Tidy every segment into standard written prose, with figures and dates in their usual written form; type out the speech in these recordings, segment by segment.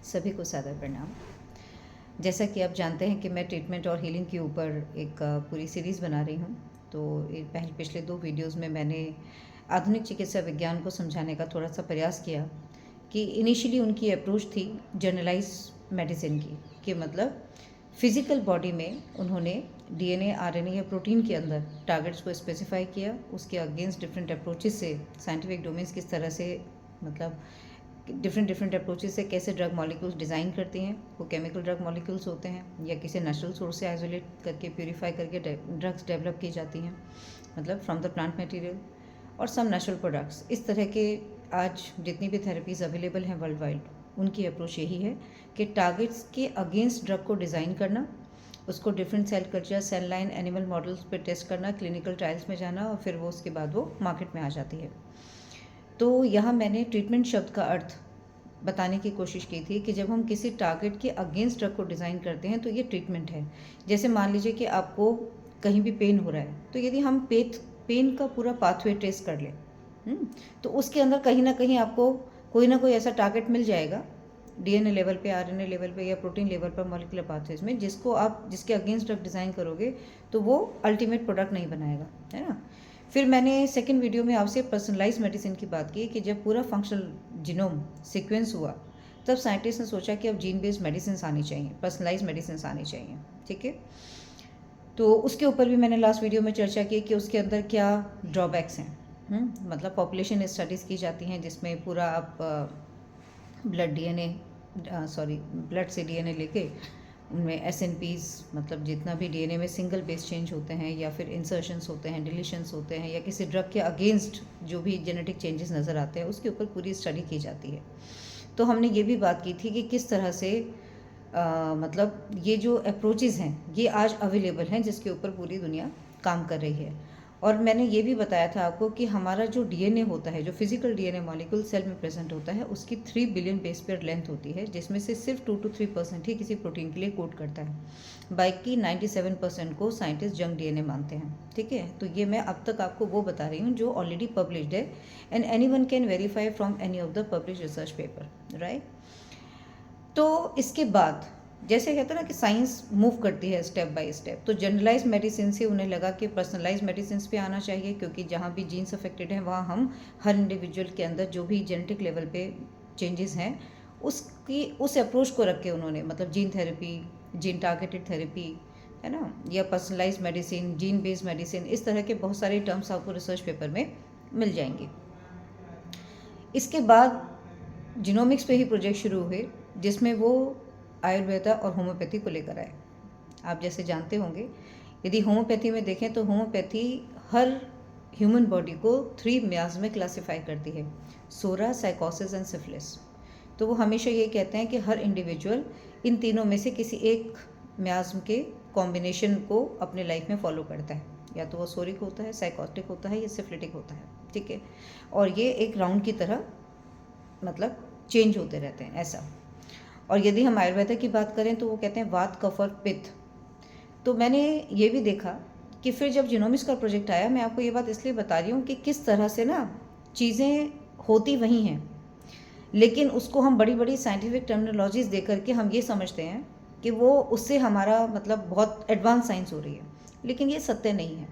सभी को सादर प्रणाम। जैसा कि आप जानते हैं कि मैं ट्रीटमेंट और हीलिंग के ऊपर एक पूरी सीरीज़ बना रही हूँ। तो पिछले 2 वीडियोस में मैंने आधुनिक चिकित्सा विज्ञान को समझाने का थोड़ा सा प्रयास किया कि इनिशियली उनकी अप्रोच थी जनरलाइज मेडिसिन की, कि मतलब फिज़िकल बॉडी में उन्होंने डीएनए, आरएनए या प्रोटीन के अंदर टारगेट्स को स्पेसिफाई किया, उसके अगेंस्ट डिफरेंट अप्रोचेस से साइंटिफिक डोमेन्स किस तरह से मतलब डिफरेंट अप्रोचेस से कैसे ड्रग मॉलिक्यूल्स डिज़ाइन करती हैं, वो केमिकल ड्रग मॉलिक्यूल्स होते हैं या किसी नेचुरल सोर्स से आइसोलेट करके प्यूरीफाई करके ड्रग्स डेवलप की जाती हैं, मतलब फ्रॉम द प्लांट मटेरियल और सम नेचुरल प्रोडक्ट्स। इस तरह के आज जितनी भी थेरेपीज़ अवेलेबल हैं वर्ल्ड वाइड, उनकी अप्रोच यही है कि टारगेट्स के अगेंस्ट ड्रग को डिज़ाइन करना, उसको different cell culture, cell line, animal models पे टेस्ट करना, क्लिनिकल ट्रायल्स में जाना और फिर वो उसके बाद वो मार्केट में आ जाती है। तो यहाँ मैंने ट्रीटमेंट शब्द का अर्थ बताने की कोशिश की थी कि जब हम किसी टारगेट के अगेंस्ट ड्रग को डिज़ाइन करते हैं तो ये ट्रीटमेंट है। जैसे मान लीजिए कि आपको कहीं भी पेन हो रहा है, तो यदि हम पेन का पूरा पाथवे ट्रेस कर लें, तो उसके अंदर कहीं ना कहीं आपको कोई ना कोई ऐसा टारगेट मिल जाएगा डीएनए लेवल पे, आरएनए लेवल पे या प्रोटीन लेवल पर, मॉलिक्यूलर पाथवेज में, जिसके अगेंस्ट ड्रग डिज़ाइन करोगे तो वो अल्टीमेट प्रोडक्ट नहीं बनाएगा, है ना। फिर मैंने सेकंड वीडियो में आपसे पर्सनलाइज मेडिसिन की बात की कि जब पूरा फंक्शनल जीनोम सीक्वेंस हुआ तब साइंटिस्ट ने सोचा कि अब जीन बेस्ड मेडिसिन आनी चाहिए, पर्सनलाइज मेडिसिन आनी चाहिए, ठीक है। तो उसके ऊपर भी मैंने लास्ट वीडियो में चर्चा की कि उसके अंदर क्या ड्रॉबैक्स हैं। मतलब पॉपुलेशन स्टडीज़ की जाती हैं जिसमें पूरा आप ब्लड से डीएनए लेके उनमें SNPs, मतलब जितना भी डीएनए में सिंगल बेस चेंज होते हैं या फिर इंसर्शंस होते हैं, डिलीशंस होते हैं या किसी ड्रग के अगेंस्ट जो भी जेनेटिक चेंजेस नज़र आते हैं, उसके ऊपर पूरी स्टडी की जाती है। तो हमने ये भी बात की थी कि किस तरह से मतलब ये जो अप्रोचेज़ हैं ये आज अवेलेबल हैं जिसके ऊपर पूरी दुनिया काम कर रही है। और मैंने ये भी बताया था आपको कि हमारा जो डीएनए होता है, जो फिजिकल डीएनए मॉलिक्यूल सेल में प्रेजेंट होता है, उसकी 3 बिलियन बेस पेयर लेंथ होती है, जिसमें से सिर्फ 2 to 3% ही किसी प्रोटीन के लिए कोड करता है। बाकी 97% को साइंटिस्ट जंक डीएनए मानते हैं, ठीक है। तो ये मैं अब तक आपको वो बता रही हूँ जो ऑलरेडी पब्लिश्ड है and anyone can verify from any of the publish research paper, right. तो इसके बाद जैसे कहते हैं ना कि साइंस मूव करती है स्टेप बाय स्टेप, तो जनरलाइज मेडिसिन से उन्हें लगा कि पर्सनलाइज मेडिसिन पे आना चाहिए, क्योंकि जहाँ भी जीन्स अफेक्टेड हैं वहाँ हम हर इंडिविजुअल के अंदर जो भी जेनेटिक लेवल पे चेंजेस हैं उस अप्रोच को रख के उन्होंने, मतलब gene therapy, gene targeted therapy, है ना, या personalise medicine, gene based medicine, इस तरह के बहुत सारे टर्म्स आपको रिसर्च पेपर में मिल जाएंगे। इसके बाद जीनोमिक्स पे ही प्रोजेक्ट शुरू हुए जिसमें वो आयुर्वेदा और होम्योपैथी को लेकर आए। आप जैसे जानते होंगे, यदि होम्योपैथी में देखें तो होम्योपैथी हर ह्यूमन बॉडी को 3 म्याज में क्लासिफाई करती है, सोरा, साइकोसिस एंड सिफिलिस। तो वो हमेशा ये कहते हैं कि हर इंडिविजुअल इन तीनों में से किसी एक म्याज्म के कॉम्बिनेशन को अपने लाइफ में फॉलो करता है, या तो वो सोरिक होता है, साइकोटिक होता है या सिफिलिटिक होता है, ठीक है। और ये एक राउंड की तरह मतलब चेंज होते रहते हैं, ऐसा। और यदि हम आयुर्वेदा की बात करें तो वो कहते हैं वात, कफ और पित्त। तो मैंने ये भी देखा कि फिर जब जीनोमिक्स का प्रोजेक्ट आया, मैं आपको ये बात इसलिए बता रही हूँ कि किस तरह से ना चीज़ें होती वही हैं, लेकिन उसको हम बड़ी बड़ी साइंटिफिक टर्मिनोलॉजीज दे करके हम ये समझते हैं कि वो उससे हमारा मतलब बहुत एडवांस साइंस हो रही है, लेकिन ये सत्य नहीं है।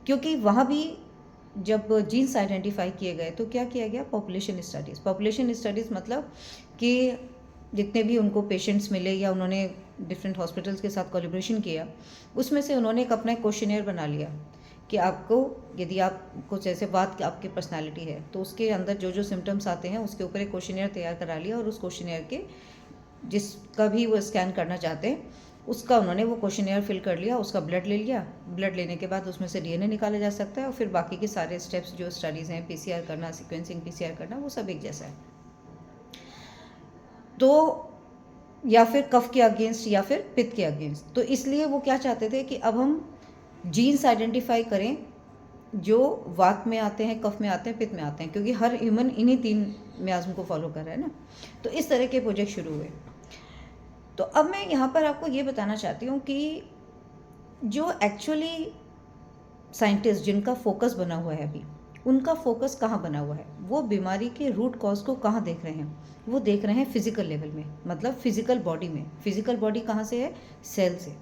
क्योंकि वहाँ भी जब जीन्स आइडेंटिफाई किए गए तो क्या किया गया, पॉपुलेशन स्टडीज़ मतलब कि जितने भी उनको पेशेंट्स मिले या उन्होंने डिफरेंट हॉस्पिटल्स के साथ कोलैबोरेशन किया, उसमें से उन्होंने एक अपना क्वेश्चनेयर बना लिया कि आपको, यदि आप कुछ ऐसे बात आपकी पर्सनालिटी है तो उसके अंदर जो जो सिम्टम्स आते हैं उसके ऊपर एक क्वेश्चनेयर तैयार करा लिया, और उस क्वेश्चनेयर के जिसका भी वो स्कैन करना चाहते हैं उसका उन्होंने वो क्वेश्चनेयर फिल कर लिया, उसका ब्लड ले लिया। ब्लड लेने के बाद उसमें से डीएनए निकाला जा सकता है, और फिर बाकी के सारे स्टेप्स जो स्टडीज़ हैं, पीसीआर करना, सीक्वेंसिंग पीसीआर करना, वो सब एक जैसा है। तो या फिर कफ के अगेंस्ट या फिर पित्त के अगेंस्ट। तो इसलिए वो क्या चाहते थे कि अब हम जीन्स आइडेंटिफाई करें जो वात में आते हैं, कफ में आते हैं, पित्त में आते हैं, क्योंकि हर ह्यूमन इन्हीं 3 म्याज्म को फॉलो कर रहा है ना। तो इस तरह के प्रोजेक्ट शुरू हुए। तो अब मैं यहाँ पर आपको ये बताना चाहती हूँ कि जो एक्चुअली साइंटिस्ट जिनका फोकस बना हुआ है अभी, उनका फोकस कहाँ बना हुआ है, वो बीमारी के रूट कॉज को कहाँ देख रहे हैं, वो देख रहे हैं फिजिकल लेवल में, मतलब फिजिकल बॉडी में। फिजिकल बॉडी कहाँ से है, सेल से।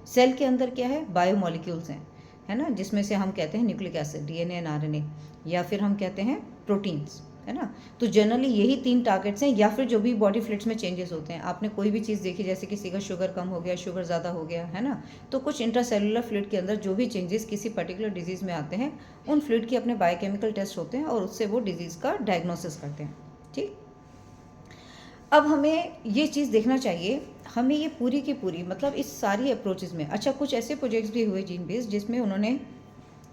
सेल के अंदर क्या है, बायोमोलिक्यूल्स हैं, है ना, जिसमें से हम कहते हैं nucleic acid, DNA and RNA, या फिर हम कहते हैं प्रोटीन्स, है ना। तो जनरली यही 3 टारगेट्स हैं, या फिर जो भी बॉडी फ्लूइड्स में चेंजेस होते हैं। आपने कोई भी चीज़ देखी, जैसे किसी का शुगर कम हो गया, शुगर ज़्यादा हो गया, है ना, तो कुछ इंट्रासेलुलर फ्लूइड के अंदर जो भी चेंजेस किसी पर्टिकुलर डिजीज़ में आते हैं, उन फ्लूइड के अपने बायोकेमिकल टेस्ट होते हैं और उससे वो डिजीज़ का डायग्नोसिस करते हैं। ठीक, अब हमें ये चीज़ देखना चाहिए, हमें ये पूरी की पूरी, मतलब इस सारी अप्रोचेज़ में, अच्छा कुछ ऐसे प्रोजेक्ट्स भी हुए जीन बेस्ड जिसमें उन्होंने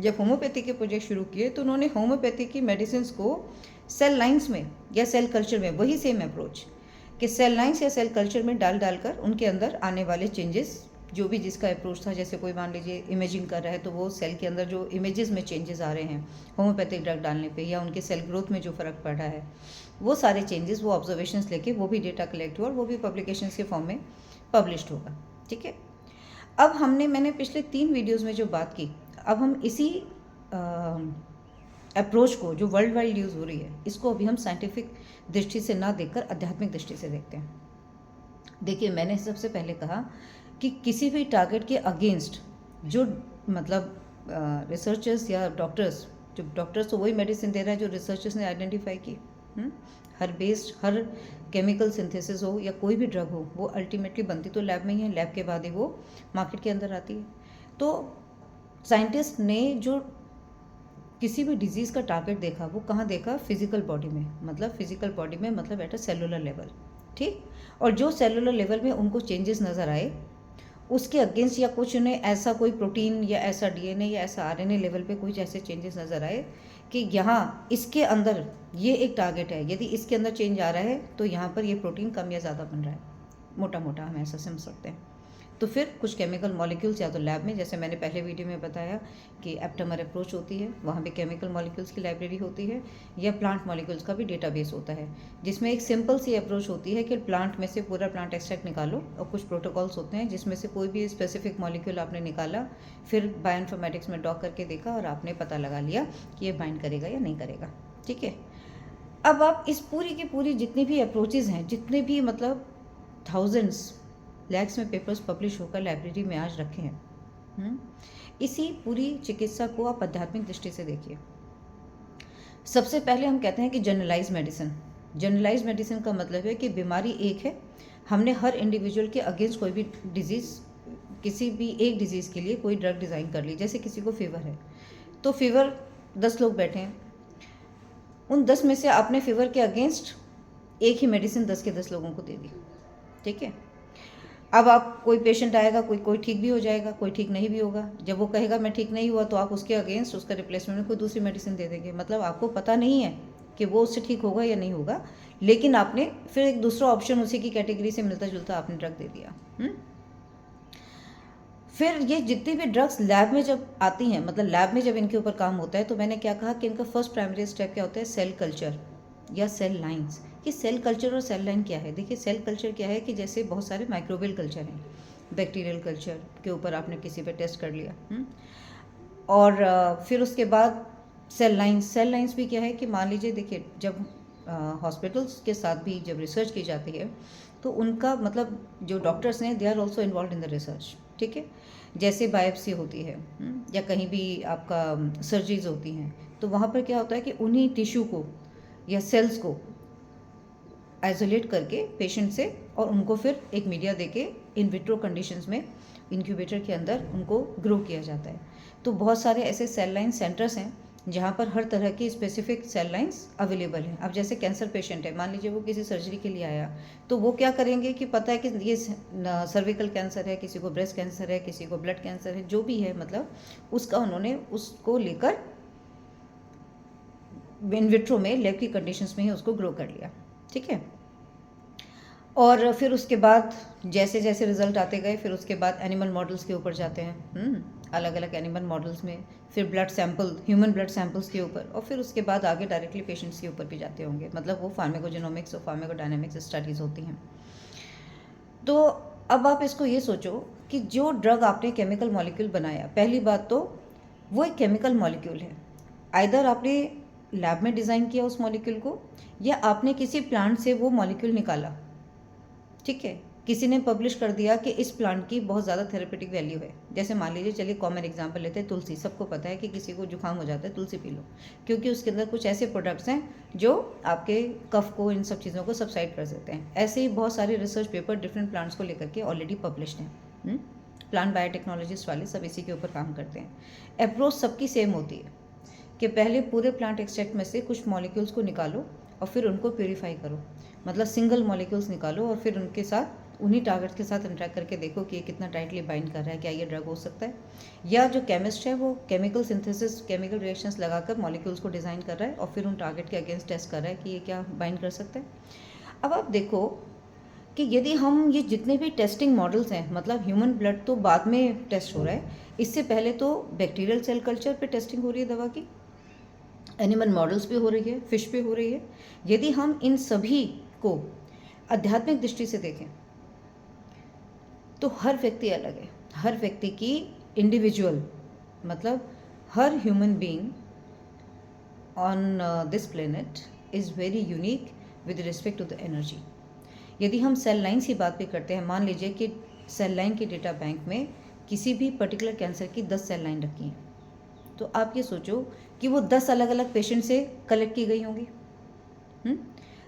जब होम्योपैथी के प्रोजेक्ट शुरू किए तो उन्होंने होम्योपैथी की मेडिसिन को सेल लाइन्स में या सेल कल्चर में, वही सेम अप्रोच कि सेल लाइन्स या सेल कल्चर में डालकर उनके अंदर आने वाले चेंजेस, जो भी जिसका अप्रोच था, जैसे कोई मान लीजिए इमेजिंग कर रहा है तो वो सेल के अंदर जो इमेजेस में चेंजेस आ रहे हैं होम्योपैथिक ड्रग डालने पे, या उनके सेल ग्रोथ में जो फ़र्क पड़ रहा है, वो सारे चेंजेस, वो ऑब्जर्वेशंस लेके वो भी डेटा कलेक्ट हुआ और वो भी पब्लिकेशंस के फॉर्म में पब्लिश्ड होगा। ठीक है, अब मैंने पिछले 3 वीडियोज़ में जो बात की, अब हम इसी अप्रोच को जो वर्ल्ड वाइड यूज़ हो रही है, इसको अभी हम साइंटिफिक दृष्टि से ना देखकर आध्यात्मिक दृष्टि से देखते हैं। देखिए, मैंने सबसे पहले कहा कि किसी भी टारगेट के अगेंस्ट जो, मतलब रिसर्चर्स या डॉक्टर्स, जो डॉक्टर्स तो वही मेडिसिन दे रहा है जो रिसर्चर्स ने आइडेंटिफाई की। हर केमिकल सिंथेसिस हो या कोई भी ड्रग हो, वो अल्टीमेटली बनती तो लैब में ही है, लैब के बाद ही वो मार्केट के अंदर आती है। तो साइंटिस्ट ने जो किसी भी डिजीज़ का टारगेट देखा, वो कहाँ देखा, फिजिकल बॉडी में, मतलब फिजिकल बॉडी में, मतलब एट अ सेलुलर लेवल। ठीक, और जो सेलुलर लेवल में उनको चेंजेस नज़र आए, उसके अगेंस्ट या कुछ उन्हें ऐसा कोई प्रोटीन या ऐसा डीएनए या ऐसा आरएनए लेवल पे कुछ ऐसे चेंजेस नज़र आए कि यहाँ इसके अंदर ये एक टारगेट है, यदि इसके अंदर चेंज आ रहा है तो यहाँ पर ये प्रोटीन कम या ज़्यादा बन रहा है, मोटा मोटा हम ऐसा समझ सकते हैं। तो फिर कुछ केमिकल मॉलिक्यूल्स या तो लैब में, जैसे मैंने पहले वीडियो में बताया कि एप्टेमर अप्रोच होती है, वहाँ पे केमिकल मॉलिक्यूल्स की लाइब्रेरी होती है, या प्लांट मॉलिक्यूल्स का भी डेटाबेस होता है, जिसमें एक सिंपल सी अप्रोच होती है कि प्लांट में से पूरा प्लांट एक्सट्रैक्ट निकालो, और कुछ प्रोटोकॉल्स होते हैं जिसमें से कोई भी स्पेसिफिक मॉलिक्यूल आपने निकाला, फिर बायोइन्फॉर्मेटिक्स में डॉक करके देखा और आपने पता लगा लिया कि ये बाइंड करेगा या नहीं करेगा। ठीक है, अब आप इस पूरी की पूरी जितनी भी अप्रोचेज़ हैं, जितने भी मतलब थाउजेंड्स लैक्स में पेपर्स पब्लिश होकर लाइब्रेरी में आज रखे हैं, इसी पूरी चिकित्सा को आप आध्यात्मिक दृष्टि से देखिए। सबसे पहले हम कहते हैं कि जनरलाइज मेडिसिन। जनरलाइज मेडिसिन का मतलब है कि बीमारी एक है, हमने हर इंडिविजुअल के अगेंस्ट कोई भी डिजीज़, किसी भी एक डिजीज़ के लिए कोई ड्रग डिज़ाइन कर ली। जैसे किसी को फीवर है, तो फीवर 10 लोग बैठे हैं, उन 10 में से आपने फीवर के अगेंस्ट एक ही मेडिसिन 10 के 10 लोगों को दे दी। ठीक है, अब आप, कोई पेशेंट आएगा, कोई ठीक भी हो जाएगा, कोई ठीक नहीं भी होगा। जब वो कहेगा मैं ठीक नहीं हुआ, तो आप उसके अगेंस्ट, उसका रिप्लेसमेंट में कोई दूसरी मेडिसिन दे देंगे। मतलब आपको पता नहीं है कि वो उससे ठीक होगा या नहीं होगा, लेकिन आपने फिर एक दूसरा ऑप्शन उसी की कैटेगरी से मिलता जुलता आपने ड्रग दे दिया। फिर ये जितनी भी ड्रग्स लैब में जब आती हैं, मतलब लैब में जब इनके ऊपर काम होता है, तो मैंने क्या कहा कि इनका फर्स्ट प्राइमरी स्टेप क्या होता है, सेल कल्चर या सेल लाइन्स। कि सेल कल्चर और सेल लाइन क्या है। देखिए, सेल कल्चर क्या है कि जैसे बहुत सारे माइक्रोबियल कल्चर हैं, बैक्टीरियल कल्चर के ऊपर आपने किसी पे टेस्ट कर लिया, और फिर उसके बाद सेल लाइन्स भी क्या है कि मान लीजिए, देखिए जब हॉस्पिटल्स के साथ भी जब रिसर्च की जाती है, तो उनका मतलब जो डॉक्टर्स हैं, they are also involve in the research. ठीक है, जैसे बायोप्सी होती है, या कहीं भी आपका सर्जरीज होती हैं, तो वहाँ पर क्या होता है कि उन्हीं टिश्यू को या सेल्स को आइसोलेट करके पेशेंट से, और उनको फिर एक मीडिया देके इन विट्रो कंडीशंस में इंक्यूबेटर के अंदर उनको ग्रो किया जाता है। तो बहुत सारे ऐसे सेल लाइन सेंटर्स हैं जहाँ पर हर तरह की स्पेसिफिक सेल लाइन्स अवेलेबल हैं। अब जैसे कैंसर पेशेंट है, मान लीजिए वो किसी सर्जरी के लिए आया, तो वो क्या करेंगे कि पता है कि ये सर्विकल कैंसर है, किसी को ब्रेस्ट कैंसर है, किसी को ब्लड कैंसर है, जो भी है, मतलब उसका उन्होंने उसको लेकर इन विट्रो में लैब की कंडीशंस में ही उसको ग्रो कर लिया। ठीक है, और फिर उसके बाद जैसे जैसे रिजल्ट आते गए, फिर उसके बाद एनिमल मॉडल्स के ऊपर जाते हैं, अलग अलग एनिमल मॉडल्स में, फिर blood sample, human blood samples के ऊपर, और फिर उसके बाद आगे डायरेक्टली पेशेंट्स के ऊपर भी जाते होंगे। मतलब वो फार्माकोजेनोमिक्स और फार्माकोडायनेमिक्स स्टडीज़ होती हैं। तो अब आप इसको ये सोचो कि जो ड्रग आपने केमिकल मॉलिक्यूल बनाया, पहली बात तो वो एक केमिकल मॉलिक्यूल है। आइदर आपने लैब में डिज़ाइन किया उस मॉलिक्यूल को, या आपने किसी प्लांट से वो मॉलिक्यूल निकाला, ठीक है, किसी ने पब्लिश कर दिया कि इस प्लांट की बहुत ज़्यादा थेरेपेटिक वैल्यू है। जैसे मान लीजिए, चलिए कॉमन एग्जांपल लेते हैं, तुलसी। सबको पता है कि किसी को जुकाम हो जाता है, तुलसी पी लो, क्योंकि उसके अंदर कुछ ऐसे प्रोडक्ट्स हैं जो आपके कफ को, इन सब चीज़ों को सबसाइड कर सकते हैं। ऐसे ही बहुत सारे रिसर्च पेपर डिफरेंट प्लांट्स को लेकर के ऑलरेडी पब्लिश्ड हैं। प्लांट बायोटेक्नोलॉजिस्ट वाले सब इसी के ऊपर काम करते हैं। अप्रोच सबकी सेम होती है कि पहले पूरे प्लांट एक्सट्रैक्ट में से कुछ मॉलिक्यूल्स को निकालो और फिर उनको प्योरीफाई करो, मतलब सिंगल मॉलिक्यूल्स निकालो और फिर उनके साथ, उन्हीं टारगेट के साथ इंटरेक्ट करके देखो कि ये कितना टाइटली बाइंड कर रहा है, क्या ये ड्रग हो सकता है। या जो केमिस्ट है वो केमिकल सिंथेसिस, केमिकल रिएक्शंस लगाकर मॉलिक्यूल्स को डिज़ाइन कर रहा है और फिर उन टारगेट के अगेंस्ट टेस्ट कर रहा है कि ये क्या बाइंड कर सकता है। अब आप देखो कि यदि हम ये जितने भी टेस्टिंग मॉडल्स हैं, मतलब ह्यूमन ब्लड तो बाद में टेस्ट हो रहा है, इससे पहले तो बैक्टीरियल सेल कल्चर पे टेस्टिंग हो रही है दवा की, एनिमल मॉडल्स पे हो रही है, फिश पे हो रही है। यदि हम इन सभी को आध्यात्मिक दृष्टि से देखें तो हर व्यक्ति अलग है। हर व्यक्ति की इंडिविजुअल, मतलब हर human being on this planet is very unique with respect to the energy. यदि हम सेल लाइन्स की बात भी करते हैं, मान लीजिए कि सेल लाइन के डेटा बैंक में किसी भी पर्टिकुलर कैंसर की 10 सेल लाइन रखी हैं, तो आप ये सोचो कि वो 10 अलग अलग पेशेंट से कलेक्ट की गई होंगी।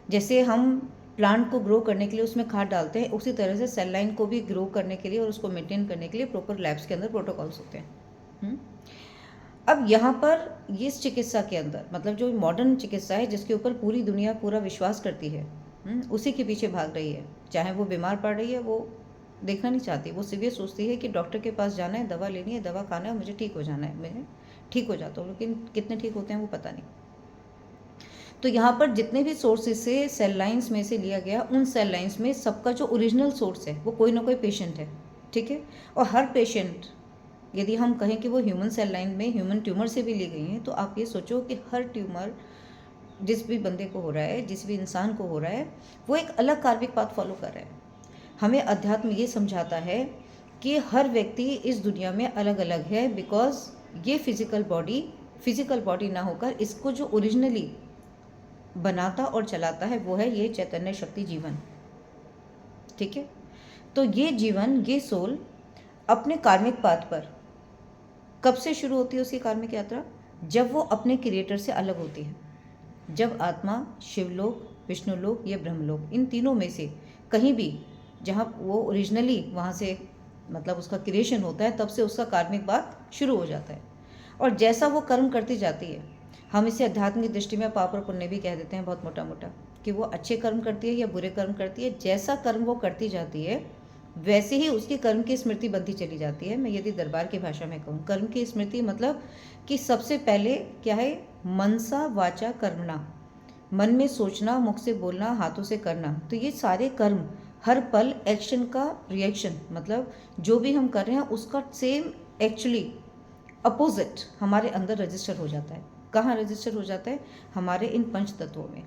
जैसे हम प्लांट को ग्रो करने के लिए उसमें खाद डालते हैं, उसी तरह से सेल लाइन को भी ग्रो करने के लिए और उसको मेंटेन करने के लिए प्रॉपर लैब्स के अंदर प्रोटोकॉल्स होते हैं। अब यहाँ पर ये चिकित्सा के अंदर, मतलब जो मॉडर्न चिकित्सा है जिसके ऊपर पूरी दुनिया पूरा विश्वास करती है, उसी के पीछे भाग रही है। चाहे वो बीमार पड़ रही है, वो देखना नहीं चाहती, वो सिर्फ ये सोचती है कि डॉक्टर के पास जाना है, दवा लेनी है, दवा खाना है, मुझे ठीक हो जाना है, मैं ठीक हो जाता हूँ। लेकिन कितने ठीक होते हैं वो पता नहीं। तो यहाँ पर जितने भी सोर्सेज से सेल लाइन्स में से लिया गया, उन सेल लाइन्स में सबका जो ओरिजिनल सोर्स है वो कोई ना कोई पेशेंट है, ठीक है। और हर पेशेंट, यदि हम कहें कि वो ह्यूमन सेल लाइन में ह्यूमन ट्यूमर से भी ली गई हैं, तो आप ये सोचो कि हर ट्यूमर जिस भी बंदे को हो रहा है, जिस भी इंसान को हो रहा है, वो एक अलग कार्मिक पाथ फॉलो कर रहा है। हमें अध्यात्म ये समझाता है कि हर व्यक्ति इस दुनिया में अलग अलग है, बिकॉज ये फिजिकल बॉडी ना होकर इसको जो ओरिजिनली बनाता और चलाता है वो है ये चैतन्य शक्ति जीवन, ठीक है। तो ये जीवन, ये सोल अपने कार्मिक पाथ पर कब से शुरू होती है उसकी कार्मिक यात्रा? जब वो अपने क्रिएटर से अलग होती है। जब आत्मा शिवलोक, विष्णुलोक या ब्रह्मलोक, इन तीनों में से कहीं भी जहाँ वो ओरिजिनली वहाँ से, मतलब उसका क्रिएशन होता है, तब से उसका कार्मिक पाथ शुरू हो जाता है। और जैसा वो कर्म करती जाती है, हम इसे अध्यात्म की दृष्टि में पाप और पुण्य भी कह देते हैं बहुत मोटा मोटा, कि वो अच्छे कर्म करती है या बुरे कर्म करती है। जैसा कर्म वो करती जाती है वैसे ही उसकी कर्म की स्मृति बनती चली जाती है। मैं यदि दरबार की भाषा में कहूँ, कर्म की स्मृति मतलब कि सबसे पहले क्या है, मनसा वाचा कर्मणा, मन में सोचना, मुख से बोलना, हाथों से करना। तो ये सारे कर्म हर पल एक्शन का रिएक्शन, मतलब जो भी हम कर रहे हैं उसका सेम एक्चुअली अपोजिट हमारे अंदर रजिस्टर हो जाता है। कहाँ रजिस्टर हो जाता है? हमारे इन पंच तत्वों में।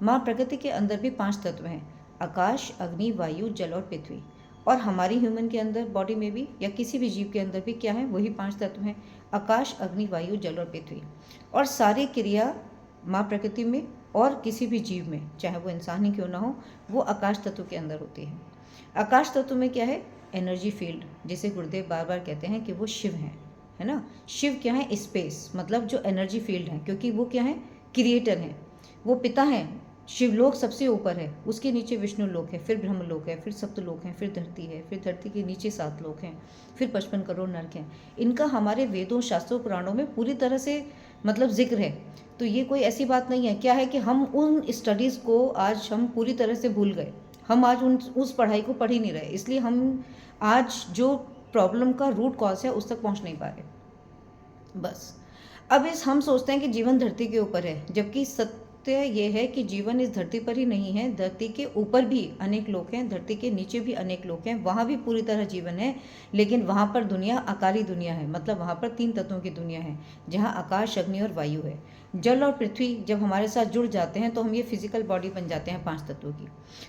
माँ प्रकृति के अंदर भी 5 तत्व हैं, आकाश, अग्नि, वायु, जल और पृथ्वी। और हमारी ह्यूमन के अंदर, बॉडी में भी, या किसी भी जीव के अंदर भी क्या है, वही 5 तत्व हैं, आकाश, अग्नि, वायु, जल और पृथ्वी। और सारी क्रिया माँ प्रकृति में और किसी भी जीव में, चाहे वो इंसान ही क्यों ना हो, वो आकाश तत्व के अंदर होती है। आकाश तत्व में क्या है? एनर्जी फील्ड, जिसे गुरुदेव बार बार कहते हैं कि वो शिव हैं, है ना। शिव क्या है? स्पेस, मतलब जो एनर्जी फील्ड है, क्योंकि वो क्या है? क्रिएटर हैं, वो पिता हैं। शिवलोक सबसे ऊपर है, उसके नीचे विष्णु लोक है, फिर ब्रह्मलोक है, फिर सप्तलोक है, फिर धरती है, फिर धरती के नीचे 7 लोक हैं, फिर 55 करोड़ नरक हैं। इनका हमारे वेदों, शास्त्रों, पुराणों में पूरी तरह से मतलब जिक्र है। तो ये कोई ऐसी बात नहीं है। क्या है कि हम उन स्टडीज़ को आज हम पूरी तरह से भूल गए, हम आज उस पढ़ाई को पढ़ ही नहीं रहे, इसलिए हम आज जो प्रॉब्लम का रूट कॉज है उस तक पहुंच नहीं पा रहे। बस अब हम सोचते हैं कि जीवन धरती के ऊपर है, जबकि सत्य ये है कि जीवन इस धरती पर ही नहीं है, धरती के ऊपर भी अनेक लोक हैं, धरती के नीचे भी अनेक लोक हैं, वहाँ भी पूरी तरह जीवन है। लेकिन वहाँ पर दुनिया आकारी दुनिया है, मतलब वहाँ पर 3 तत्वों की दुनिया है, जहाँ आकाश, अग्नि और वायु है। जल और पृथ्वी जब हमारे साथ जुड़ जाते हैं तो हम ये फिजिकल बॉडी बन जाते हैं 5 तत्वों की।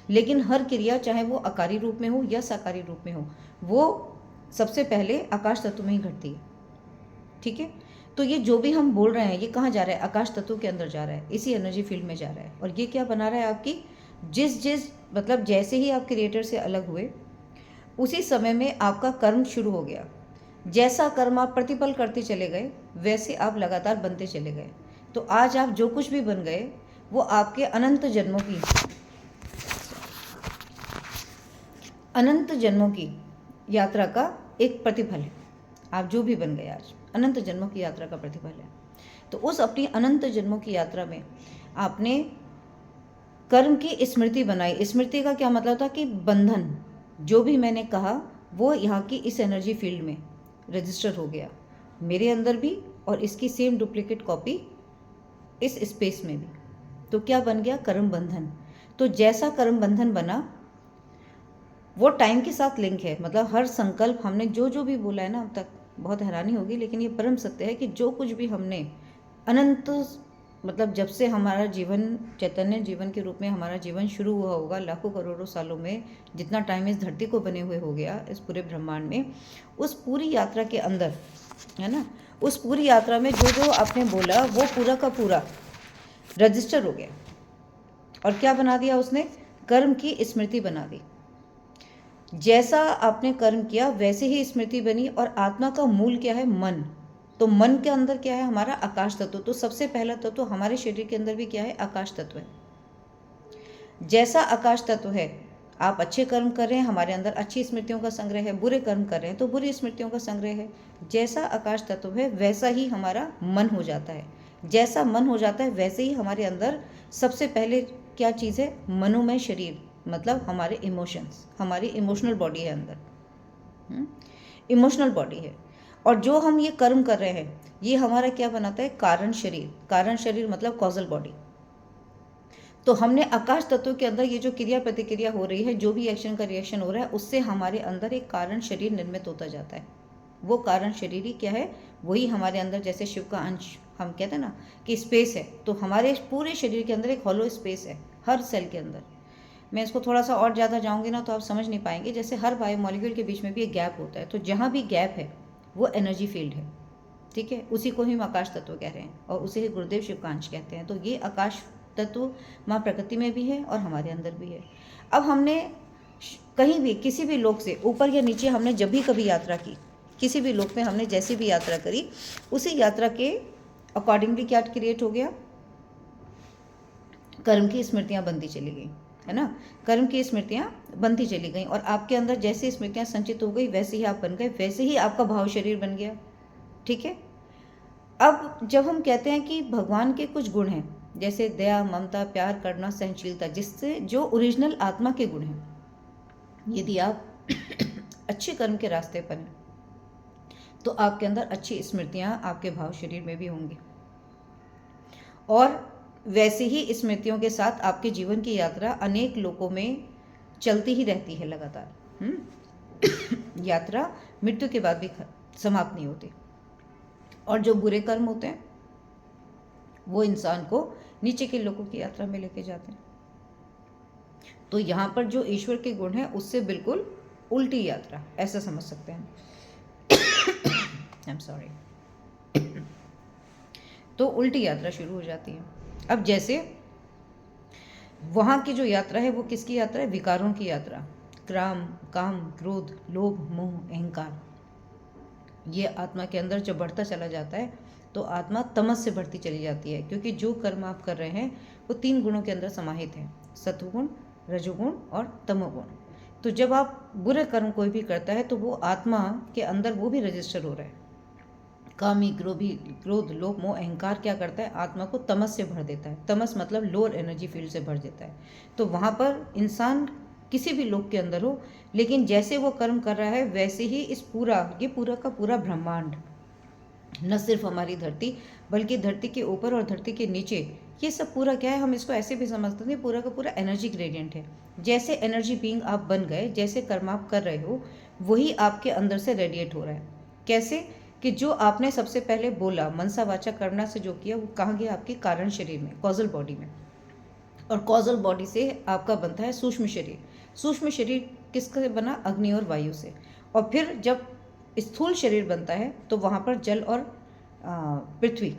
लेकिन हर क्रिया, चाहे वो आकारी रूप में हो या साकारी रूप में हो, वो सबसे पहले आकाश तत्व में ही घटती है, ठीक है। तो ये जो भी हम बोल रहे हैं ये कहाँ जा रहा है, आकाश तत्व के अंदर जा रहा है, इसी एनर्जी फील्ड में जा रहा है। और ये क्या बना रहा है आपकी, जिस मतलब जैसे ही आप क्रिएटर से अलग हुए उसी समय में आपका कर्म शुरू हो गया। जैसा कर्म आप प्रतिपल करते चले गए वैसे आप लगातार बनते चले गए। तो आज आप जो कुछ भी बन गए वो आपके अनंत जन्मों की यात्रा का एक प्रतिफल है। आप जो भी बन गए आज अनंत जन्मों की यात्रा का प्रतिफल है। तो उस अपनी अनंत जन्मों की यात्रा में आपने कर्म की स्मृति बनाई। स्मृति का क्या मतलब था कि बंधन, जो भी मैंने कहा वो यहाँ की इस एनर्जी फील्ड में रजिस्टर हो गया, मेरे अंदर भी और इसकी सेम डुप्लीकेट कॉपी इस स्पेस में भी। तो क्या बन गया, कर्म बंधन। तो जैसा कर्म बंधन बना वो टाइम के साथ लिंक है। मतलब हर संकल्प हमने जो भी बोला है ना अब तक, बहुत हैरानी होगी लेकिन ये परम सत्य है कि जो कुछ भी हमने अनंत, मतलब जब से हमारा जीवन चैतन्य जीवन के रूप में हमारा जीवन शुरू हुआ होगा, लाखों करोड़ों सालों में जितना टाइम इस धरती को बने हुए हो गया, इस पूरे ब्रह्मांड में, उस पूरी यात्रा के अंदर है ना, उस पूरी यात्रा में जो आपने बोला वो पूरा का पूरा रजिस्टर हो गया। और क्या बना दिया उसने, कर्म की स्मृति बना दी। जैसा आपने कर्म किया वैसे ही स्मृति बनी। और आत्मा का मूल क्या है, मन। तो मन के अंदर क्या है, हमारा आकाश तत्व। तो सबसे पहला तत्व हमारे शरीर के अंदर भी क्या है, आकाश तत्व है। जैसा आकाश तत्व है, आप अच्छे कर्म कर रहे हैं, हमारे अंदर अच्छी स्मृतियों का संग्रह है, बुरे कर्म कर रहे हैं तो बुरी स्मृतियों का संग्रह है। जैसा आकाश तत्व है वैसा ही हमारा मन हो जाता है। जैसा मन हो जाता है वैसे ही हमारे अंदर सबसे पहले क्या चीज़ है, मनोमय शरीर, मतलब हमारे इमोशंस, हमारी इमोशनल बॉडी है अंदर, इमोशनल बॉडी है। और जो हम ये कर्म कर रहे हैं ये हमारा क्या बनाता है, कारण शरीर। कारण शरीर मतलब कॉजल बॉडी। तो हमने आकाश तत्व के अंदर ये जो क्रिया प्रतिक्रिया हो रही है, जो भी एक्शन का रिएक्शन हो रहा है, उससे हमारे अंदर एक कारण शरीर निर्मित होता जाता है। वो कारण शरीर ही क्या है, वही हमारे अंदर, जैसे शिव का अंश हम कहते हैं ना कि स्पेस है, तो हमारे पूरे शरीर के अंदर एक हॉलो स्पेस है, हर सेल के अंदर। मैं इसको थोड़ा सा और ज़्यादा जाऊँगी ना तो आप समझ नहीं पाएंगे। जैसे हर बायोमॉलिक्यूल के बीच में भी एक गैप होता है, तो जहाँ भी गैप है वो एनर्जी फील्ड है, ठीक है। उसी को ही हम आकाश तत्व कह रहे हैं और उसे ही गुरुदेव शिवकांश कहते हैं। तो ये आकाश तत्व माँ प्रकृति में भी है और हमारे अंदर भी है। अब हमने कहीं भी किसी भी लोक से ऊपर या नीचे हमने जब भी कभी यात्रा की, किसी भी लोक में हमने जैसी भी यात्रा करी, उसी यात्रा के अकॉर्डिंगली क्या क्रिएट हो गया, कर्म की स्मृतियाँ बनती चली गई, है ना। कर्म की स्मृतियाँ बनती चली गई और आपके अंदर जैसे स्मृतियाँ संचित हो गई वैसे ही आप बन गए, वैसे ही आपका भाव शरीर बन गया, ठीक है। अब जब हम कहते हैं कि भगवान के कुछ गुण हैं, जैसे दया, ममता, प्यार करना, सहनशीलता, जिससे जो ओरिजिनल आत्मा के गुण हैं, यदि आप अच्छे कर्म के रास्ते पर हैं तो आपके अंदर अच्छी स्मृतियाँ आपके भाव शरीर में भी होंगी और वैसे ही स्मृतियों के साथ आपके जीवन की यात्रा अनेक लोकों में चलती ही रहती है लगातार। यात्रा मृत्यु के बाद भी समाप्त नहीं होती। और जो बुरे कर्म होते हैं वो इंसान को नीचे के लोगों की यात्रा में लेके जाते हैं। तो यहाँ पर जो ईश्वर के गुण हैं उससे बिल्कुल उल्टी यात्रा, ऐसा समझ सकते हैं। I am sorry. तो उल्टी यात्रा शुरू हो जाती है। अब जैसे वहाँ की जो यात्रा है वो किसकी यात्रा है, विकारों की यात्रा। काम, क्रोध, लोभ, मोह, अहंकार, ये आत्मा के अंदर जब बढ़ता चला जाता है तो आत्मा तमस से बढ़ती चली जाती है, क्योंकि जो कर्म आप कर रहे हैं वो 3 गुणों के अंदर समाहित है, सत्वगुण, रजोगुण और तमोगुण। तो जब आप बुरे कर्म कोई भी करता है तो वो आत्मा के अंदर वो भी रजिस्टर हो रहा है। कामी, क्रोध, लोभ, मोह, अहंकार क्या करता है, आत्मा को तमस से भर देता है। तमस मतलब लोअर एनर्जी फील्ड से भर देता है। तो वहाँ पर इंसान किसी भी लोक के अंदर हो, लेकिन जैसे वो कर्म कर रहा है वैसे ही ये पूरा का पूरा ब्रह्मांड, न सिर्फ हमारी धरती बल्कि धरती के ऊपर और धरती के नीचे, ये सब पूरा क्या है, हम इसको ऐसे भी समझते हैं, पूरा का पूरा एनर्जी ग्रेडियंट है। जैसे एनर्जी बीइंग आप बन गए, जैसे कर्म आप कर रहे हो वही आपके अंदर से रेडिएट हो रहा है। कैसे कि जो आपने सबसे पहले बोला, मनसा वाचा कर्मणा से जो किया वो कहाँ गया, आपके कारण शरीर में, कॉजल बॉडी में। और कॉजल बॉडी से आपका बनता है सूक्ष्म शरीर। सूक्ष्म शरीर किससे बना, अग्नि और वायु से। और फिर जब स्थूल शरीर बनता है तो वहाँ पर जल और पृथ्वी